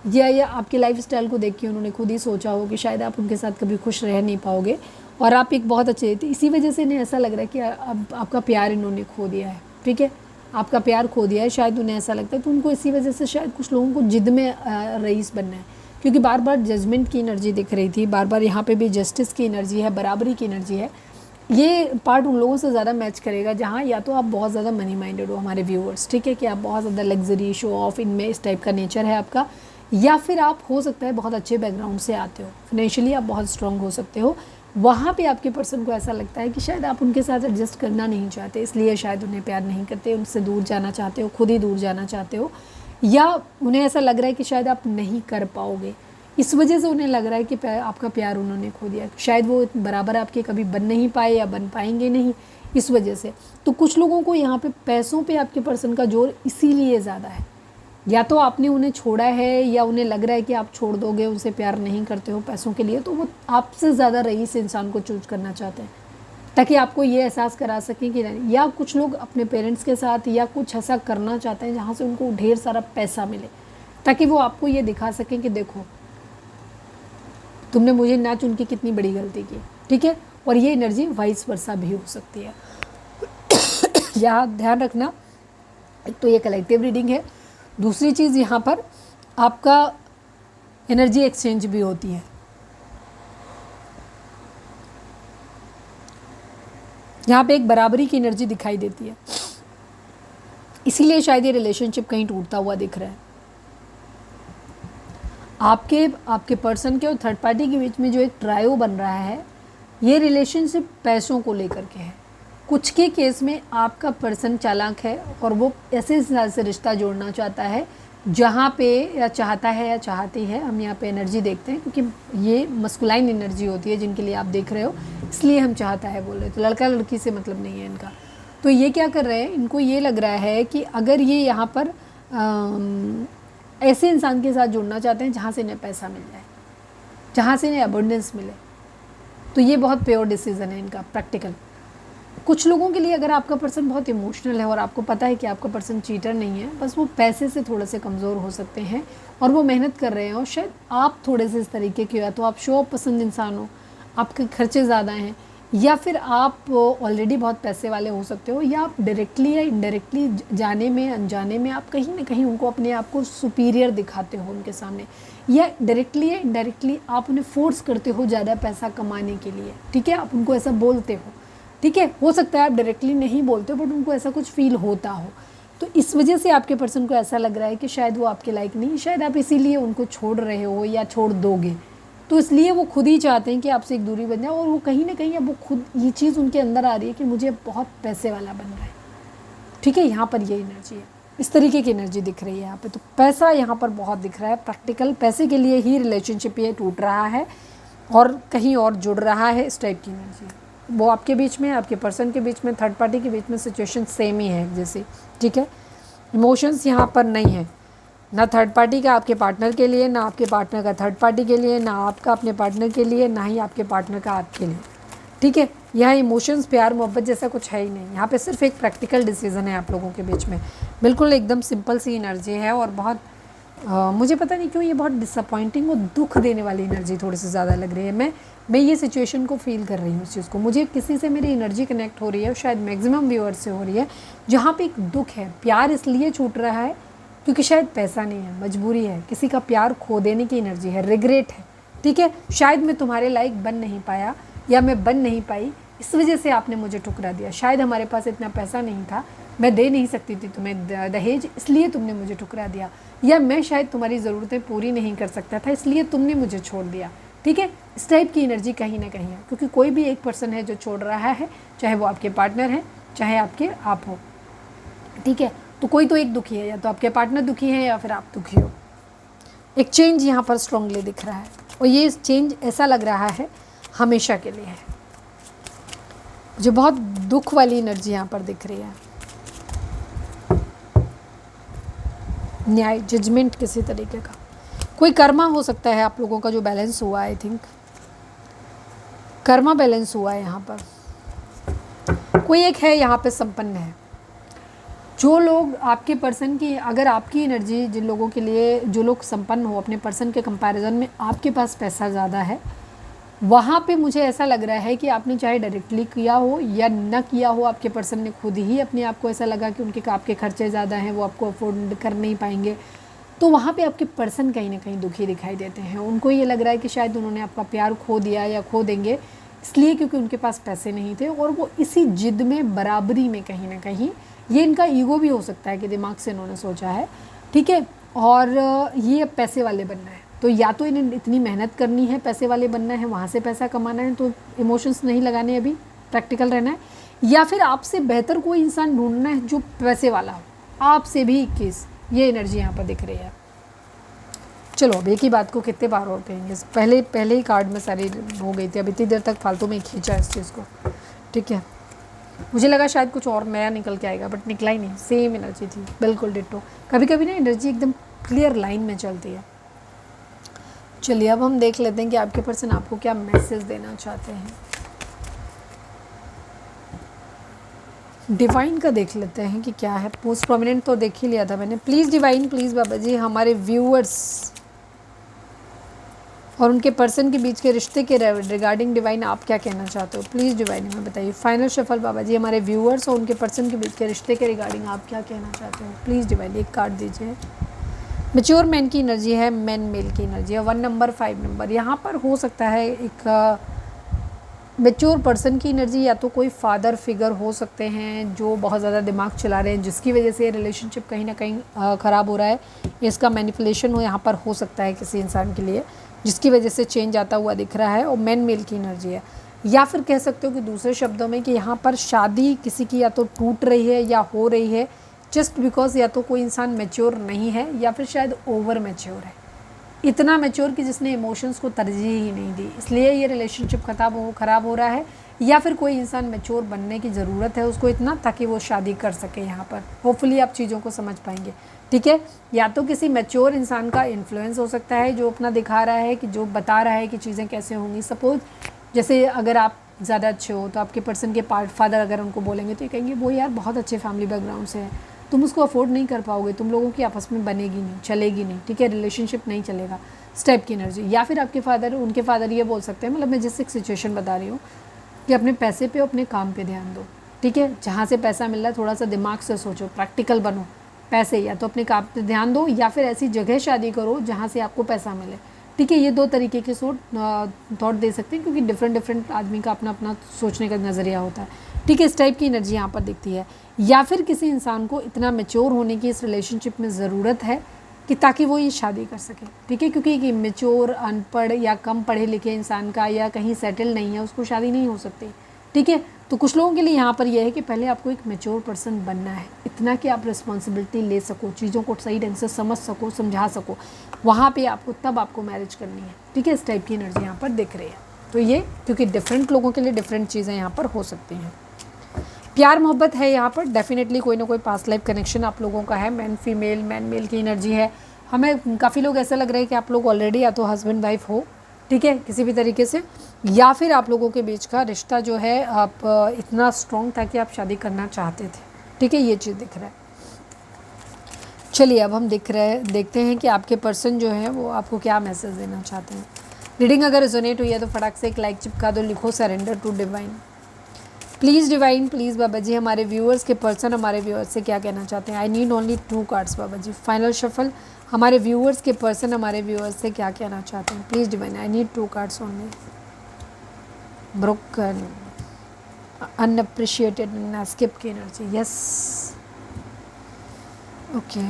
या आपके लाइफ स्टाइल को देख के उन्होंने खुद ही सोचा हो कि शायद आप उनके साथ कभी खुश रह नहीं पाओगे और आप एक बहुत अच्छे थे, इसी वजह से इन्हें ऐसा लग रहा है कि अब आपका प्यार इन्होंने खो दिया है। ठीक है, आपका प्यार खो दिया है, शायद उन्हें ऐसा लगता है, तो उनको इसी वजह से शायद कुछ लोगों को जिद में रईस बनना है, क्योंकि बार बार जजमेंट की एनर्जी दिख रही थी, बार बार यहाँ पे भी जस्टिस की एनर्जी है, बराबरी की एनर्जी है। ये पार्ट उन लोगों से ज़्यादा मैच करेगा जहाँ या तो आप बहुत ज़्यादा मनी माइंडेड हो हमारे व्यूअर्स, ठीक है, कि आप बहुत ज़्यादा लग्जरी शो ऑफ इनमें इस टाइप का नेचर है आपका, या फिर आप हो सकता है बहुत अच्छे बैकग्राउंड से आते हो, फाइनेंशियली आप बहुत स्ट्रांग हो सकते हो। वहाँ पे आपके पर्सन को ऐसा लगता है कि शायद आप उनके साथ एडजस्ट करना नहीं चाहते, इसलिए शायद उन्हें प्यार नहीं करते, उनसे दूर जाना चाहते हो, खुद ही दूर जाना चाहते हो, या उन्हें ऐसा लग रहा है कि शायद आप नहीं कर पाओगे, इस वजह से उन्हें लग रहा है कि आपका प्यार उन्होंने खो दिया, शायद वो बराबर आपके कभी बन नहीं पाए या बन पाएंगे नहीं, इस वजह से। तो कुछ लोगों को यहाँ पे पैसों पे आपके पर्सन का जोर इसीलिए ज़्यादा है, या तो आपने उन्हें छोड़ा है या उन्हें लग रहा है कि आप छोड़ दोगे, उनसे प्यार नहीं करते हो पैसों के लिए, तो वो आपसे ज़्यादा रईस इंसान को चूज करना चाहते हैं ताकि आपको ये एहसास करा सकें कि नहीं, या कुछ लोग अपने पेरेंट्स के साथ या कुछ ऐसा करना चाहते हैं जहाँ से उनको ढेर सारा पैसा मिले ताकि वो आपको ये दिखा सकें कि देखो तुमने मुझे ना चुन के कितनी बड़ी गलती की। ठीक है, और ये एनर्जी वाइस वर्सा भी हो सकती है। यहाँ ध्यान रखना, एक तो ये कलेक्टिव रीडिंग है, दूसरी चीज़ यहाँ पर आपका एनर्जी एक्सचेंज भी होती है। यहाँ पे एक बराबरी की एनर्जी दिखाई देती है, इसीलिए शायद ये रिलेशनशिप कहीं टूटता हुआ दिख रहा है। आपके पर्सन के और थर्ड पार्टी के बीच में जो एक ट्रायो बन रहा है, ये रिलेशनशिप पैसों को लेकर के है। कुछ के केस में आपका पर्सन चालाक है और वो ऐसे इंसान से रिश्ता जोड़ना चाहता है जहाँ पे या चाहता है या चाहती है, हम यहाँ पे एनर्जी देखते हैं क्योंकि ये मस्कुलाइन एनर्जी होती है जिनके लिए आप देख रहे हो, इसलिए हम चाहता है बोल रहे, तो लड़का लड़की से मतलब नहीं है इनका। तो ये क्या कर रहे हैं, इनको ये लग रहा है कि अगर ये यहाँ पर ऐसे इंसान के साथ जुड़ना चाहते हैं जहाँ से इन्हें पैसा मिल जाए, जहाँ से इन्हें अबंडेंस मिले, तो ये बहुत प्योर डिसीजन है इनका, प्रैक्टिकल। कुछ लोगों के लिए अगर आपका पर्सन बहुत इमोशनल है और आपको पता है कि आपका पर्सन चीटर नहीं है, बस वो पैसे से थोड़े से कमज़ोर हो सकते हैं और वो मेहनत कर रहे हैं, और शायद आप थोड़े से इस तरीके के हो, या तो आप शो ऑफ पसंद इंसान हो, आपके खर्चे ज़्यादा हैं, या फिर आप ऑलरेडी बहुत पैसे वाले हो सकते हो, या आप डायरेक्टली या इनडायरेक्टली जाने में अनजाने में आप कहीं ना कहीं उनको अपने आप को सुपीरियर दिखाते हो उनके सामने, या डायरेक्टली या इनडायरेक्टली आप उन्हें फोर्स करते हो ज़्यादा पैसा कमाने के लिए। ठीक है, आप उनको ऐसा बोलते हो, ठीक है, हो सकता है आप डायरेक्टली नहीं बोलते हो बट उनको ऐसा कुछ फील होता हो, तो इस वजह से आपके पर्सन को ऐसा लग रहा है कि शायद वो आपके लायक नहीं, शायद आप इसीलिए उनको छोड़ रहे हो या छोड़ दोगे, तो इसलिए वो खुद ही चाहते हैं कि आपसे एक दूरी बन जाए, और वो कहीं ना कहीं अब वो खुद ये चीज़ उनके अंदर आ रही है कि मुझे बहुत पैसे वाला बन रहा है। ठीक है, यहाँ पर ये एनर्जी है। इस तरीके की एनर्जी दिख रही है यहाँ पे। तो पैसा यहाँ पर बहुत दिख रहा है, प्रैक्टिकल पैसे के लिए ही रिलेशनशिप ये टूट रहा है और कहीं और जुड़ रहा है, इस टाइप की एनर्जी। वो आपके बीच में, आपके पर्सन के बीच में, थर्ड पार्टी के बीच में सिचुएशन सेम ही है जैसे, ठीक है। इमोशंस यहाँ पर नहीं है, ना थर्ड पार्टी का आपके पार्टनर के लिए, ना आपके पार्टनर का थर्ड पार्टी के लिए, ना आपका अपने पार्टनर के लिए, ना ही आपके पार्टनर का आपके लिए, ठीक है। यहाँ इमोशंस, प्यार, मोहब्बत जैसा कुछ है ही नहीं। यहाँ पे सिर्फ एक प्रैक्टिकल डिसीजन है आप लोगों के बीच में, बिल्कुल एकदम सिंपल सी एनर्जी है। और बहुत मुझे पता नहीं क्यों ये बहुत डिसअपॉइंटिंग और दुख देने वाली एनर्जी थोड़ी सी ज़्यादा लग रही है। मैं ये सिचुएशन को फील कर रही हूँ इस चीज़ को। मुझे किसी से मेरी एनर्जी कनेक्ट हो रही है, शायद मैक्सिमम व्यूअर्स से हो रही है, जहाँ पे एक दुख है। प्यार इसलिए छूट रहा है क्योंकि शायद पैसा नहीं है, मजबूरी है, किसी का प्यार खो देने की एनर्जी है, रिग्रेट है, ठीक है। शायद मैं तुम्हारे लायक बन नहीं पाया या मैं बन नहीं पाई, इस वजह से आपने मुझे ठुकरा दिया। शायद हमारे पास इतना पैसा नहीं था, मैं दे नहीं सकती थी तुम्हें दहेज, इसलिए तुमने मुझे ठुकरा दिया। या मैं शायद तुम्हारी ज़रूरतें पूरी नहीं कर सकता था, इसलिए तुमने मुझे छोड़ दिया, ठीक है। इस टाइप की एनर्जी कहीं ना कहीं है, क्योंकि कोई भी एक पर्सन है जो छोड़ रहा है, चाहे वो आपके पार्टनर हैं, चाहे आपके आप हो, ठीक है। तो कोई तो एक दुखी है, या तो आपके पार्टनर दुखी है या फिर आप दुखी हो। एक चेंज यहाँ पर स्ट्रांगली दिख रहा है, और ये चेंज ऐसा लग रहा है हमेशा के लिए है। मुझे बहुत दुख वाली एनर्जी यहाँ पर दिख रही है। न्याय, जजमेंट किसी तरीके का, कोई कर्मा हो सकता है आप लोगों का जो बैलेंस हुआ, आई थिंक कर्मा बैलेंस हुआ है यहाँ पर। कोई एक है यहाँ पे संपन्न है। जो लोग आपके पर्सन की, अगर आपकी एनर्जी, जिन लोगों के लिए, जो लोग संपन्न हो अपने पर्सन के कंपैरिजन में, आपके पास पैसा ज़्यादा है, वहाँ पे मुझे ऐसा लग रहा है कि आपने चाहे डायरेक्टली किया हो या न किया हो, आपके पर्सन ने खुद ही अपने आप को ऐसा लगा कि आपके खर्चे ज़्यादा हैं, वो आपको अफोर्ड कर नहीं पाएंगे, तो वहाँ पे आपके पर्सन कहीं ना कहीं दुखी दिखाई देते हैं। उनको ये लग रहा है कि शायद उन्होंने आपका प्यार खो दिया या खो देंगे, इसलिए क्योंकि उनके पास पैसे नहीं थे, और वो इसी जिद में, बराबरी में कहीं ना कहीं, ये इनका ईगो भी हो सकता है कि दिमाग से इन्होंने सोचा है, ठीक है। और ये पैसे वाले बनना है, तो या तो इन्हें इतनी मेहनत करनी है, पैसे वाले बनना है, वहाँ से पैसा कमाना है, तो इमोशंस नहीं लगाने, अभी प्रैक्टिकल रहना है, या फिर आपसे बेहतर कोई इंसान ढूंढना है जो पैसे वाला हो, आपसे भी 21, ये एनर्जी यहाँ पर दिख रही है। चलो अब एक ही बात को कितने बार और कहेंगे, पहले ही कार्ड में सारी हो गई थी, अब इतनी देर तक फालतू में खींचा इस चीज़ को, ठीक है। मुझे लगा शायद कुछ और नया निकल के आएगा, बट निकला ही नहीं, सेम एनर्जी थी, बिल्कुल डिट्टो। कभी कभी ना एनर्जी एकदम क्लियर लाइन में चलती है। चलिए अब हम देख लेते हैं कि आपके पर्सन आपको क्या मैसेज देना चाहते हैं। डिवाइन का देख लेते हैं कि क्या है। मोस्ट प्रोमिनेंट तो देख ही लिया था मैंने। Please divine, please Baba ji, हमारे व्यूअर्स और उनके पर्सन के बीच के रिश्ते के रिगार्डिंग डिवाइन आप क्या कहना चाहते हो, प्लीज़ डिवाइन हमें बताइए। फाइनल शफल बाबा जी, हमारे व्यूअर्स और उनके पर्सन के बीच के रिश्ते के रिगार्डिंग आप क्या कहना चाहते हो, प्लीज़ डिवाइन एक कार्ड दीजिए। मैच्योर मैन की एनर्जी है, मैन मेल की एनर्जी है, 1 नंबर 5 नंबर। यहाँ पर हो सकता है एक मैच्योर पर्सन की एनर्जी, या तो कोई फादर फिगर हो सकते हैं जो बहुत ज़्यादा दिमाग चला रहे हैं, जिसकी वजह से रिलेशनशिप कहीं ना कहीं ख़राब हो रहा है। इसका मैनिपुलेशन हो यहाँ पर हो सकता है किसी इंसान के लिए, जिसकी वजह से चेंज आता हुआ दिख रहा है, और मैन मेल की एनर्जी है। या फिर कह सकते हो कि दूसरे शब्दों में कि यहाँ पर शादी किसी की या तो टूट रही है या हो रही है, जस्ट बिकॉज या तो कोई इंसान मैच्योर नहीं है या फिर शायद ओवर मैच्योर है, इतना मैच्योर कि जिसने इमोशंस को तरजीह ही नहीं दी, इसलिए ये रिलेशनशिप ख़राब हो रहा है। या फिर कोई इंसान मैच्योर बनने की ज़रूरत है उसको इतना, ताकि वो शादी कर सके। यहाँ पर होपफुली आप चीज़ों को समझ पाएंगे, ठीक है। या तो किसी मैच्योर इंसान का इन्फ्लुएंस हो सकता है जो अपना दिखा रहा है, कि जो बता रहा है कि चीज़ें कैसे होंगी। सपोज जैसे अगर आप ज़्यादा अच्छे हो तो आपके पर्सन के फादर अगर उनको बोलेंगे तो ये कहेंगे वो यार बहुत अच्छे फैमिली बैकग्राउंड से है, तुम उसको अफोर्ड नहीं कर पाओगे, तुम लोगों की आपस में बनेगी नहीं, चलेगी नहीं, ठीक है, रिलेशनशिप नहीं चलेगा, स्टेप की एनर्जी। या फिर आपके फादर, उनके फादर ये बोल सकते हैं, मतलब मैं जिस एक सिचुएशन बता रही हूँ, कि अपने पैसे पे, अपने काम पे ध्यान दो, ठीक है। जहाँ से पैसा मिल रहा है थोड़ा सा दिमाग से सोचो, प्रैक्टिकल बनो। पैसे या तो अपने काम पे ध्यान दो, या फिर ऐसी जगह शादी करो जहाँ से आपको पैसा मिले, ठीक है। ये 2 तरीके के थॉट दे सकते हैं, क्योंकि डिफरेंट आदमी का अपना अपना सोचने का नज़रिया होता है, ठीक है। इस टाइप की एनर्जी यहाँ पर दिखती है। या फिर किसी इंसान को इतना मैच्योर होने की इस रिलेशनशिप में ज़रूरत है कि ताकि वो ये शादी कर सके, ठीक है। क्योंकि एक मैच्योर, अनपढ़ या कम पढ़े लिखे इंसान का, या कहीं सेटल नहीं है, उसको शादी नहीं हो सकती, ठीक है। तो कुछ लोगों के लिए यहाँ पर यह है कि पहले आपको एक मैच्योर पर्सन बनना है, इतना कि आप रिस्पॉन्सिबिलिटी ले सको, चीज़ों को सही ढंग से समझ सको, समझा सको, वहाँ पे आपको तब आपको मैरिज करनी है। ठीक है, इस टाइप की एनर्जी यहाँ पर दिख रही है। तो ये क्योंकि डिफरेंट लोगों के लिए डिफरेंट चीज़ें यहाँ पर हो सकती हैं। प्यार मोहब्बत है यहाँ पर, डेफिनेटली कोई ना कोई पास्ट लाइफ कनेक्शन आप लोगों का है, मैन मेल की एनर्जी है। हमें काफ़ी लोग ऐसा लग रहा है कि आप लोग ऑलरेडी या तो हस्बैंड वाइफ हो, ठीक है, किसी भी तरीके से, या फिर आप लोगों के बीच का रिश्ता जो है आप इतना स्ट्रॉन्ग था कि आप शादी करना चाहते थे। ठीक है, ये चीज़ दिख रहा है। चलिए अब हम देखते हैं कि आपके पर्सन जो है वो आपको क्या मैसेज देना चाहते हैं। रीडिंग अगर रेजोनेट हुई है तो फटाक से एक लाइक चिपका दो, लिखो surrender to divine. Please divine, please Baba ji, हमारे व्यूअर्स के पर्सन हमारे व्यूअर्स से क्या कहना चाहते हैं। I need only 2 cards Baba ji. Final shuffle, हमारे व्यूअर्स के पर्सन हमारे व्यूअर्स से क्या कहना चाहते हैं। Please divine, I need 2 cards only. Broken, unappreciated, skip की एनर्जी, यस, ओके।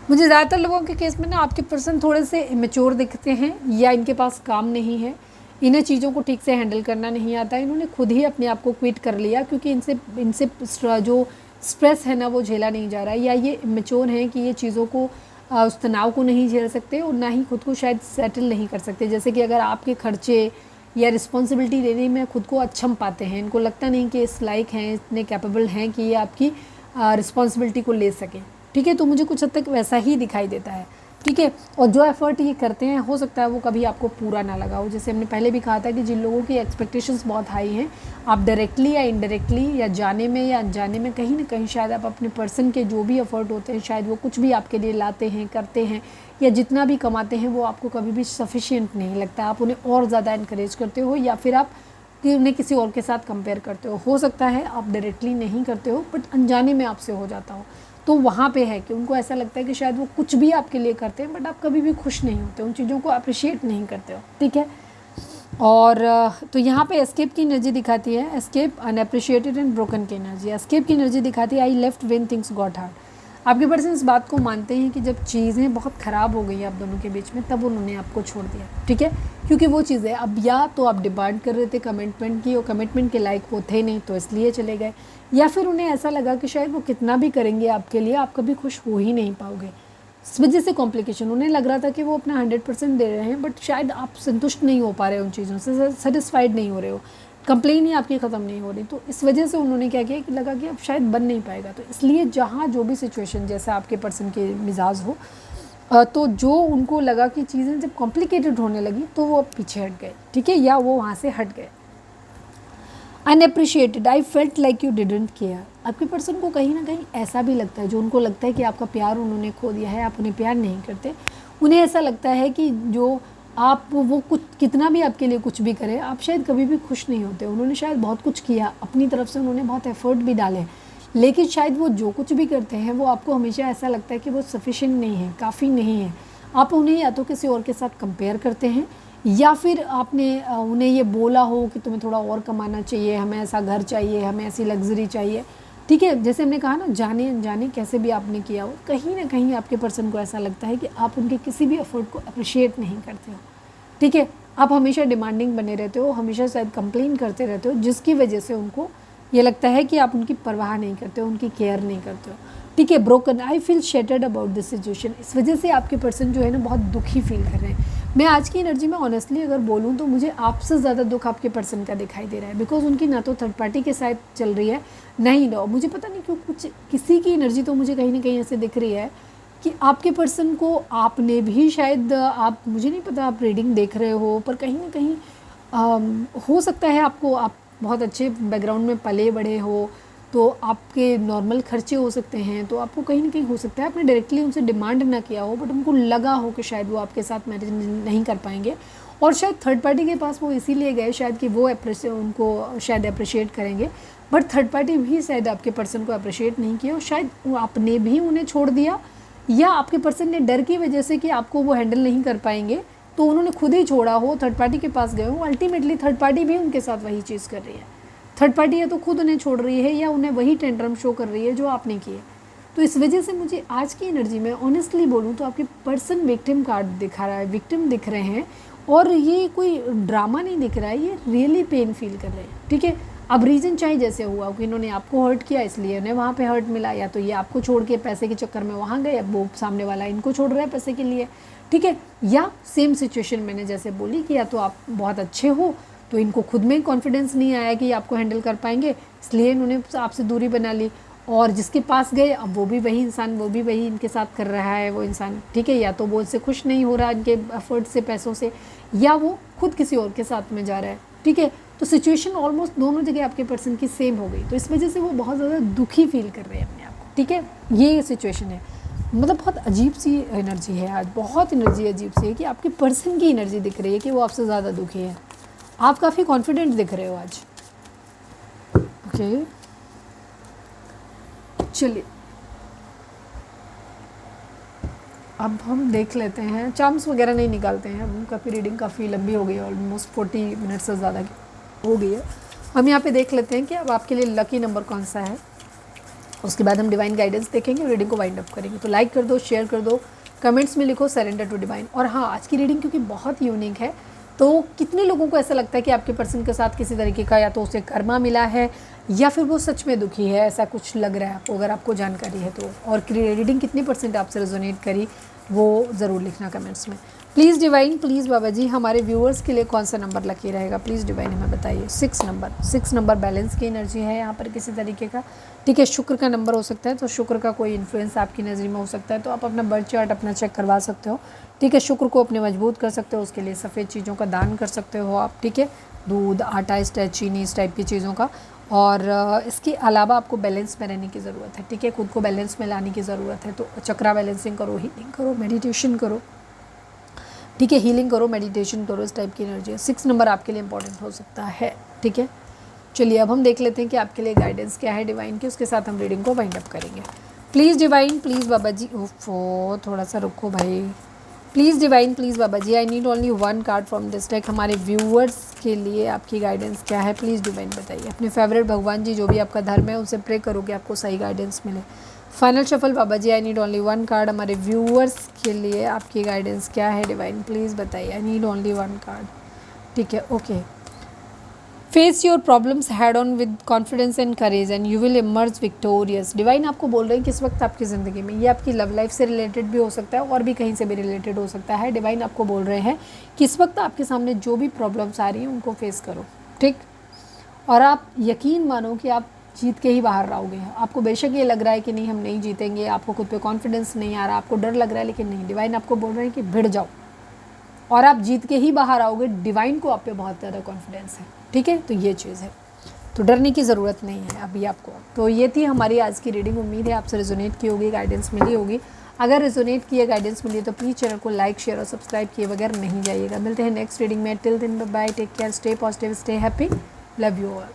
मुझे ज़्यादातर लोगों के केस में ना आपके पर्सन थोड़े से इमेच्योर दिखते हैं, या इनके पास काम नहीं है, इन्हें चीज़ों को ठीक से हैंडल करना नहीं आता है, इन्होंने खुद ही अपने आप को क्विट कर लिया क्योंकि इनसे जो स्ट्रेस है ना वो झेला नहीं जा रहा है, या ये इमेच्योर हैं कि ये चीज़ों को उस तनाव को नहीं झेल सकते और ना ही खुद को शायद सेटल नहीं कर सकते। जैसे कि अगर आपके खर्चे या रिस्पॉन्सिबिलिटी लेने में खुद को अक्षम पाते हैं, इनको लगता नहीं कि इस लायक हैं, इतने कैपेबल हैं कि ये आपकी रिस्पॉन्सिबिलिटी को ले सकें। ठीक है, तो मुझे कुछ हद तक वैसा ही दिखाई देता है। ठीक है, और जो एफर्ट ये करते हैं हो सकता है वो कभी आपको पूरा ना लगा हो। जैसे हमने पहले भी कहा था कि जिन लोगों की एक्सपेक्टेशंस बहुत हाई हैं, आप डायरेक्टली या इनडायरेक्टली या जाने में या अनजाने में कहीं ना कहीं शायद आप अपने पर्सन के जो भी एफर्ट होते हैं, शायद वो कुछ भी आपके लिए लाते हैं, करते हैं, या जितना भी कमाते हैं वो आपको कभी भी सफिशिएंट नहीं लगता। आप उन्हें और ज़्यादा इनकरेज करते हो, या फिर आप कि उन्हें किसी और के साथ कंपेयर करते हो सकता है आप डायरेक्टली नहीं करते हो बट अनजाने में आपसे हो जाता हो। तो वहाँ पे है कि उनको ऐसा लगता है कि शायद वो कुछ भी आपके लिए करते हैं बट आप कभी भी खुश नहीं होते, उन चीज़ों को अप्रिशिएट नहीं करते हो। ठीक है, और तो यहाँ पे एस्केप की एनर्जी दिखाती है, एस्केप, अनअप्रिशिएटेड एंड ब्रोकन की एनर्जी। एस्केप की एनर्जी दिखाती है I left when things got hard. आपके पर्सन इस बात को मानते हैं कि जब चीज़ें बहुत ख़राब हो गई आप दोनों के बीच में तब उन्होंने आपको छोड़ दिया। ठीक है, क्योंकि वो चीज़ें अब या तो आप डिमांड कर रहे थे कमिटमेंट की और कमिटमेंट के लायक वो थे नहीं तो इसलिए चले गए, या फिर उन्हें ऐसा लगा कि शायद वो कितना भी करेंगे आपके लिए आप कभी खुश हो ही नहीं पाओगे। इस वजह से कॉम्प्लिकेशन, उन्हें लग रहा था कि वो अपना 100% दे रहे हैं बट शायद आप संतुष्ट नहीं हो पा रहे हो, उन चीज़ों से सेटिस्फाइड नहीं हो रहे हो, कंप्लेन ही आपकी ख़त्म नहीं हो रही। तो इस वजह से उन्होंने क्या किया कि लगा कि अब शायद बन नहीं पाएगा। तो इसलिए जहाँ जो भी सिचुएशन जैसा आपके पर्सन के मिजाज हो, तो जो उनको लगा कि चीज़ें जब कॉम्प्लिकेटेड होने लगी तो वो पीछे हट गए। ठीक है, या वो वहाँ से हट गए। Unappreciated, I felt like you didn't care. आपके पर्सन को कहीं ना कहीं ऐसा भी लगता है, जो उनको लगता है कि आपका प्यार उन्होंने खो दिया है, आप उन्हें प्यार नहीं करते। उन्हें ऐसा लगता है कि जो आप वो कुछ कितना भी आपके लिए कुछ भी करें आप शायद कभी भी खुश नहीं होते। उन्होंने शायद बहुत कुछ किया अपनी तरफ से, उन्होंने बहुत एफर्ट भी डाले, लेकिन शायद वो जो कुछ भी करते हैं वो आपको हमेशा ऐसा लगता है कि वो सफिशिएंट नहीं है, काफ़ी नहीं है। आप उन्हें या तो किसी और के साथ कंपेयर करते हैं, या फिर आपने उन्हें ये बोला हो कि तुम्हें थोड़ा और कमाना चाहिए, हमें ऐसा घर चाहिए, हमें ऐसी लग्जरी चाहिए। ठीक है, जैसे हमने कहा ना, जाने अनजाने कैसे भी आपने किया हो, कहीं ना कहीं आपके पर्सन को ऐसा लगता है कि आप उनके किसी भी एफर्ट को अप्रिशिएट नहीं करते हो। ठीक है, आप हमेशा डिमांडिंग बने रहते हो, हमेशा शायद कंप्लेन करते रहते हो, जिसकी वजह से उनको ये लगता है कि आप उनकी परवाह नहीं करते हो, उनकी केयर नहीं करते हो। ठीक है, broken, I feel shattered about this situation. इस वजह से आपके पर्सन जो है ना बहुत दुखी फील कर रहे हैं। मैं आज की एनर्जी में ऑनेस्टली अगर बोलूँ तो मुझे आपसे ज़्यादा दुख आपके पर्सन का दिखाई दे रहा है, बिकॉज उनकी ना तो थर्ड पार्टी के साथ चल रही है ना ही ना, मुझे पता नहीं क्यों कुछ किसी की एनर्जी तो मुझे कहीं ना कहीं ऐसे दिख रही है कि आपके पर्सन को आपने भी शायद, आप मुझे नहीं पता आप रीडिंग देख रहे हो पर कहीं ना कहीं हो सकता है आपको, आप बहुत अच्छे बैकग्राउंड में पले बड़े हो तो आपके नॉर्मल खर्चे हो सकते हैं, तो आपको कहीं ना कहीं हो सकता है आपने डायरेक्टली उनसे डिमांड ना किया हो बट उनको लगा हो कि शायद वो आपके साथ मैरिज नहीं कर पाएंगे, और शायद थर्ड पार्टी के पास वो इसीलिए गए शायद कि वो उनको शायद अप्रिशिएट करेंगे, बट थर्ड पार्टी भी शायद आपके पर्सन को अप्रिशिएट नहीं किया और शायद आपने भी उन्हें छोड़ दिया, या आपके पर्सन ने डर की वजह से कि आपको वो हैंडल नहीं कर पाएंगे तो उन्होंने खुद ही छोड़ा हो, थर्ड पार्टी के पास गए हो। अल्टीमेटली थर्ड पार्टी भी उनके साथ वही चीज़ कर रही है, थर्ड पार्टी या तो खुद उन्हें छोड़ रही है या उन्हें वही टेंट्रम शो कर रही है जो आपने किए। तो इस वजह से मुझे आज की एनर्जी में ऑनेस्टली बोलूँ तो आपके पर्सन विक्टिम कार्ड दिखा रहा है, विक्टिम दिख रहे हैं, और ये कोई ड्रामा नहीं दिख रहा है, ये रियली पेन फील कर रहे हैं, ठीक है। अब रीज़न चाहे जैसे हुआ कि इन्होंने आपको हर्ट किया इसलिए उन्हें वहाँ पे हर्ट मिला, या तो ये आपको छोड़ के पैसे के चक्कर में वहाँ गए, अब वो सामने वाला इनको छोड़ रहा है पैसे के लिए, ठीक है। या सेम सिचुएशन मैंने जैसे बोली कि या तो आप बहुत अच्छे हो तो इनको खुद में कॉन्फिडेंस नहीं आया कि आपको हैंडल कर पाएंगे, इसलिए इन्होंने आपसे दूरी बना ली, और जिसके पास गए अब वो भी वही इंसान, वो भी वही इनके साथ कर रहा है वो इंसान, ठीक है। या तो वो इससे खुश नहीं हो रहा इनके एफर्ट से, पैसों से, या वो खुद किसी और के साथ में जा रहा है, ठीक है। तो सिचुएशन ऑलमोस्ट दोनों जगह आपके पर्सन की सेम हो गई, तो इस वजह से वो बहुत ज़्यादा दुखी फील कर रहे हैं अपने आप को, ठीक है। ये सिचुएशन है, मतलब बहुत अजीब सी एनर्जी है आज, बहुत एनर्जी अजीब सी है कि आपके पर्सन की एनर्जी दिख रही है कि वो आपसे ज़्यादा दुखी है। आप काफ़ी कॉन्फिडेंट दिख रहे हो आज, ओके। चलिए अब हम देख लेते हैं, चार्म्स वगैरह नहीं निकालते हैं, हम काफ़ी रीडिंग काफ़ी लंबी हो गई है, ऑलमोस्ट 40 मिनट से ज़्यादा हो गई है। हम यहाँ पे देख लेते हैं कि अब आपके लिए लकी नंबर कौन सा है, उसके बाद हम डिवाइन गाइडेंस देखेंगे, रीडिंग को वाइंड अप करेंगे। तो लाइक कर दो, शेयर कर दो, कमेंट्स में लिखो सरेंडर टू डिवाइन। और हाँ, आज की रीडिंग क्योंकि बहुत यूनिक है, तो कितने लोगों को ऐसा लगता है कि आपके पर्सन के साथ किसी तरीके का या तो उसे कर्मा मिला है या फिर वो सच में दुखी है, ऐसा कुछ लग रहा है आपको, अगर आपको जानकारी है तो। और रीडिंग कितनी परसेंट आपसे रेजोनेट करी वो ज़रूर लिखना कमेंट्स में। Please divine, please Baba ji, हमारे व्यूअर्स के लिए कौन सा नंबर लकी रहेगा, प्लीज़ डिवाइन हमें बताइए। 6 नंबर बैलेंस की एनर्जी है यहाँ पर किसी तरीके का, ठीक है। शुक्र का नंबर हो सकता है, तो शुक्र का कोई इन्फ्लुएंस आपकी नज़र में हो सकता है, तो आप अपना बर्थ चार्ट अपना चेक करवा सकते हो, ठीक है। शुक्र को अपने मजबूत कर सकते हो, उसके लिए सफ़ेद चीज़ों का दान कर सकते हो आप, ठीक है। दूध, आटा, इस टाइप चीनी, इस टाइप की चीज़ों का। और इसके अलावा आपको बैलेंस में रहने की ज़रूरत है, ठीक है। खुद को बैलेंस में लाने की ज़रूरत है, तो चक्रा बैलेंसिंग करो, हीलिंग करो, मेडिटेशन करो, ठीक है। हीलिंग करो, मेडिटेशन करो, इस टाइप की एनर्जी है। 6 नंबर आपके लिए इंपॉर्टेंट हो सकता है, ठीक है। चलिए अब हम देख लेते हैं कि आपके लिए गाइडेंस क्या है डिवाइन की, उसके साथ हम रीडिंग को वाइंड अप करेंगे। Please divine, please Baba ji, ओफो थोड़ा सा रुको भाई, please divine, please Baba ji, I need only 1 card from this deck. हमारे व्यूअर्स के लिए आपकी गाइडेंस क्या है, प्लीज़ डिवाइन बताइए। अपने फेवरेट भगवान जी जो भी आपका धर्म है उनसे प्रे करो कि आपको सही गाइडेंस मिले। Final shuffle Baba ji, I need only 1 card. हमारे व्यूअर्स के लिए आपकी गाइडेंस क्या है डिवाइन, प्लीज़ बताइए। आई नीड ओनली 1 कार्ड, ठीक है, okay. Face your problems head on with confidence and courage and you will emerge victorious. Divine आपको बोल रहे हैं कि इस वक्त आपकी ज़िंदगी में, ये आपकी लव लाइफ से रिलेटेड भी हो सकता है और भी कहीं से भी रिलेटेड हो सकता है। डिवाइन आपको बोल रहे हैं कि इस वक्त आपके सामने जो भी प्रॉब्लम्स आ रही हैं उनको फेस करो, ठीक। और आप यकीन मानो कि आप जीत के ही बाहर रहोगे। आपको बेशक ये लग रहा है कि नहीं हम नहीं जीतेंगे, आपको खुद पे कॉन्फिडेंस नहीं आ रहा, आपको डर लग रहा है, लेकिन नहीं, डिवाइन आपको बोल रहे हैं कि भिड़ जाओ और आप जीत के ही बाहर आओगे। डिवाइन को आप पे बहुत ज़्यादा कॉन्फिडेंस है, ठीक है। तो ये चीज़ है, तो डरने की ज़रूरत नहीं है अभी आपको। तो ये थी हमारी आज की रीडिंग, उम्मीद है आपसे रेजोनेट की होगी, गाइडेंस मिली होगी। अगर रेजोनेट किए, गाइडेंस मिली तो प्लीज़ चैनल को लाइक, शेयर और सब्सक्राइब किए बगैर नहीं जाइएगा। मिलते हैं नेक्स्ट रीडिंग में, till then bye, take care, stay positive, stay happy, love you all.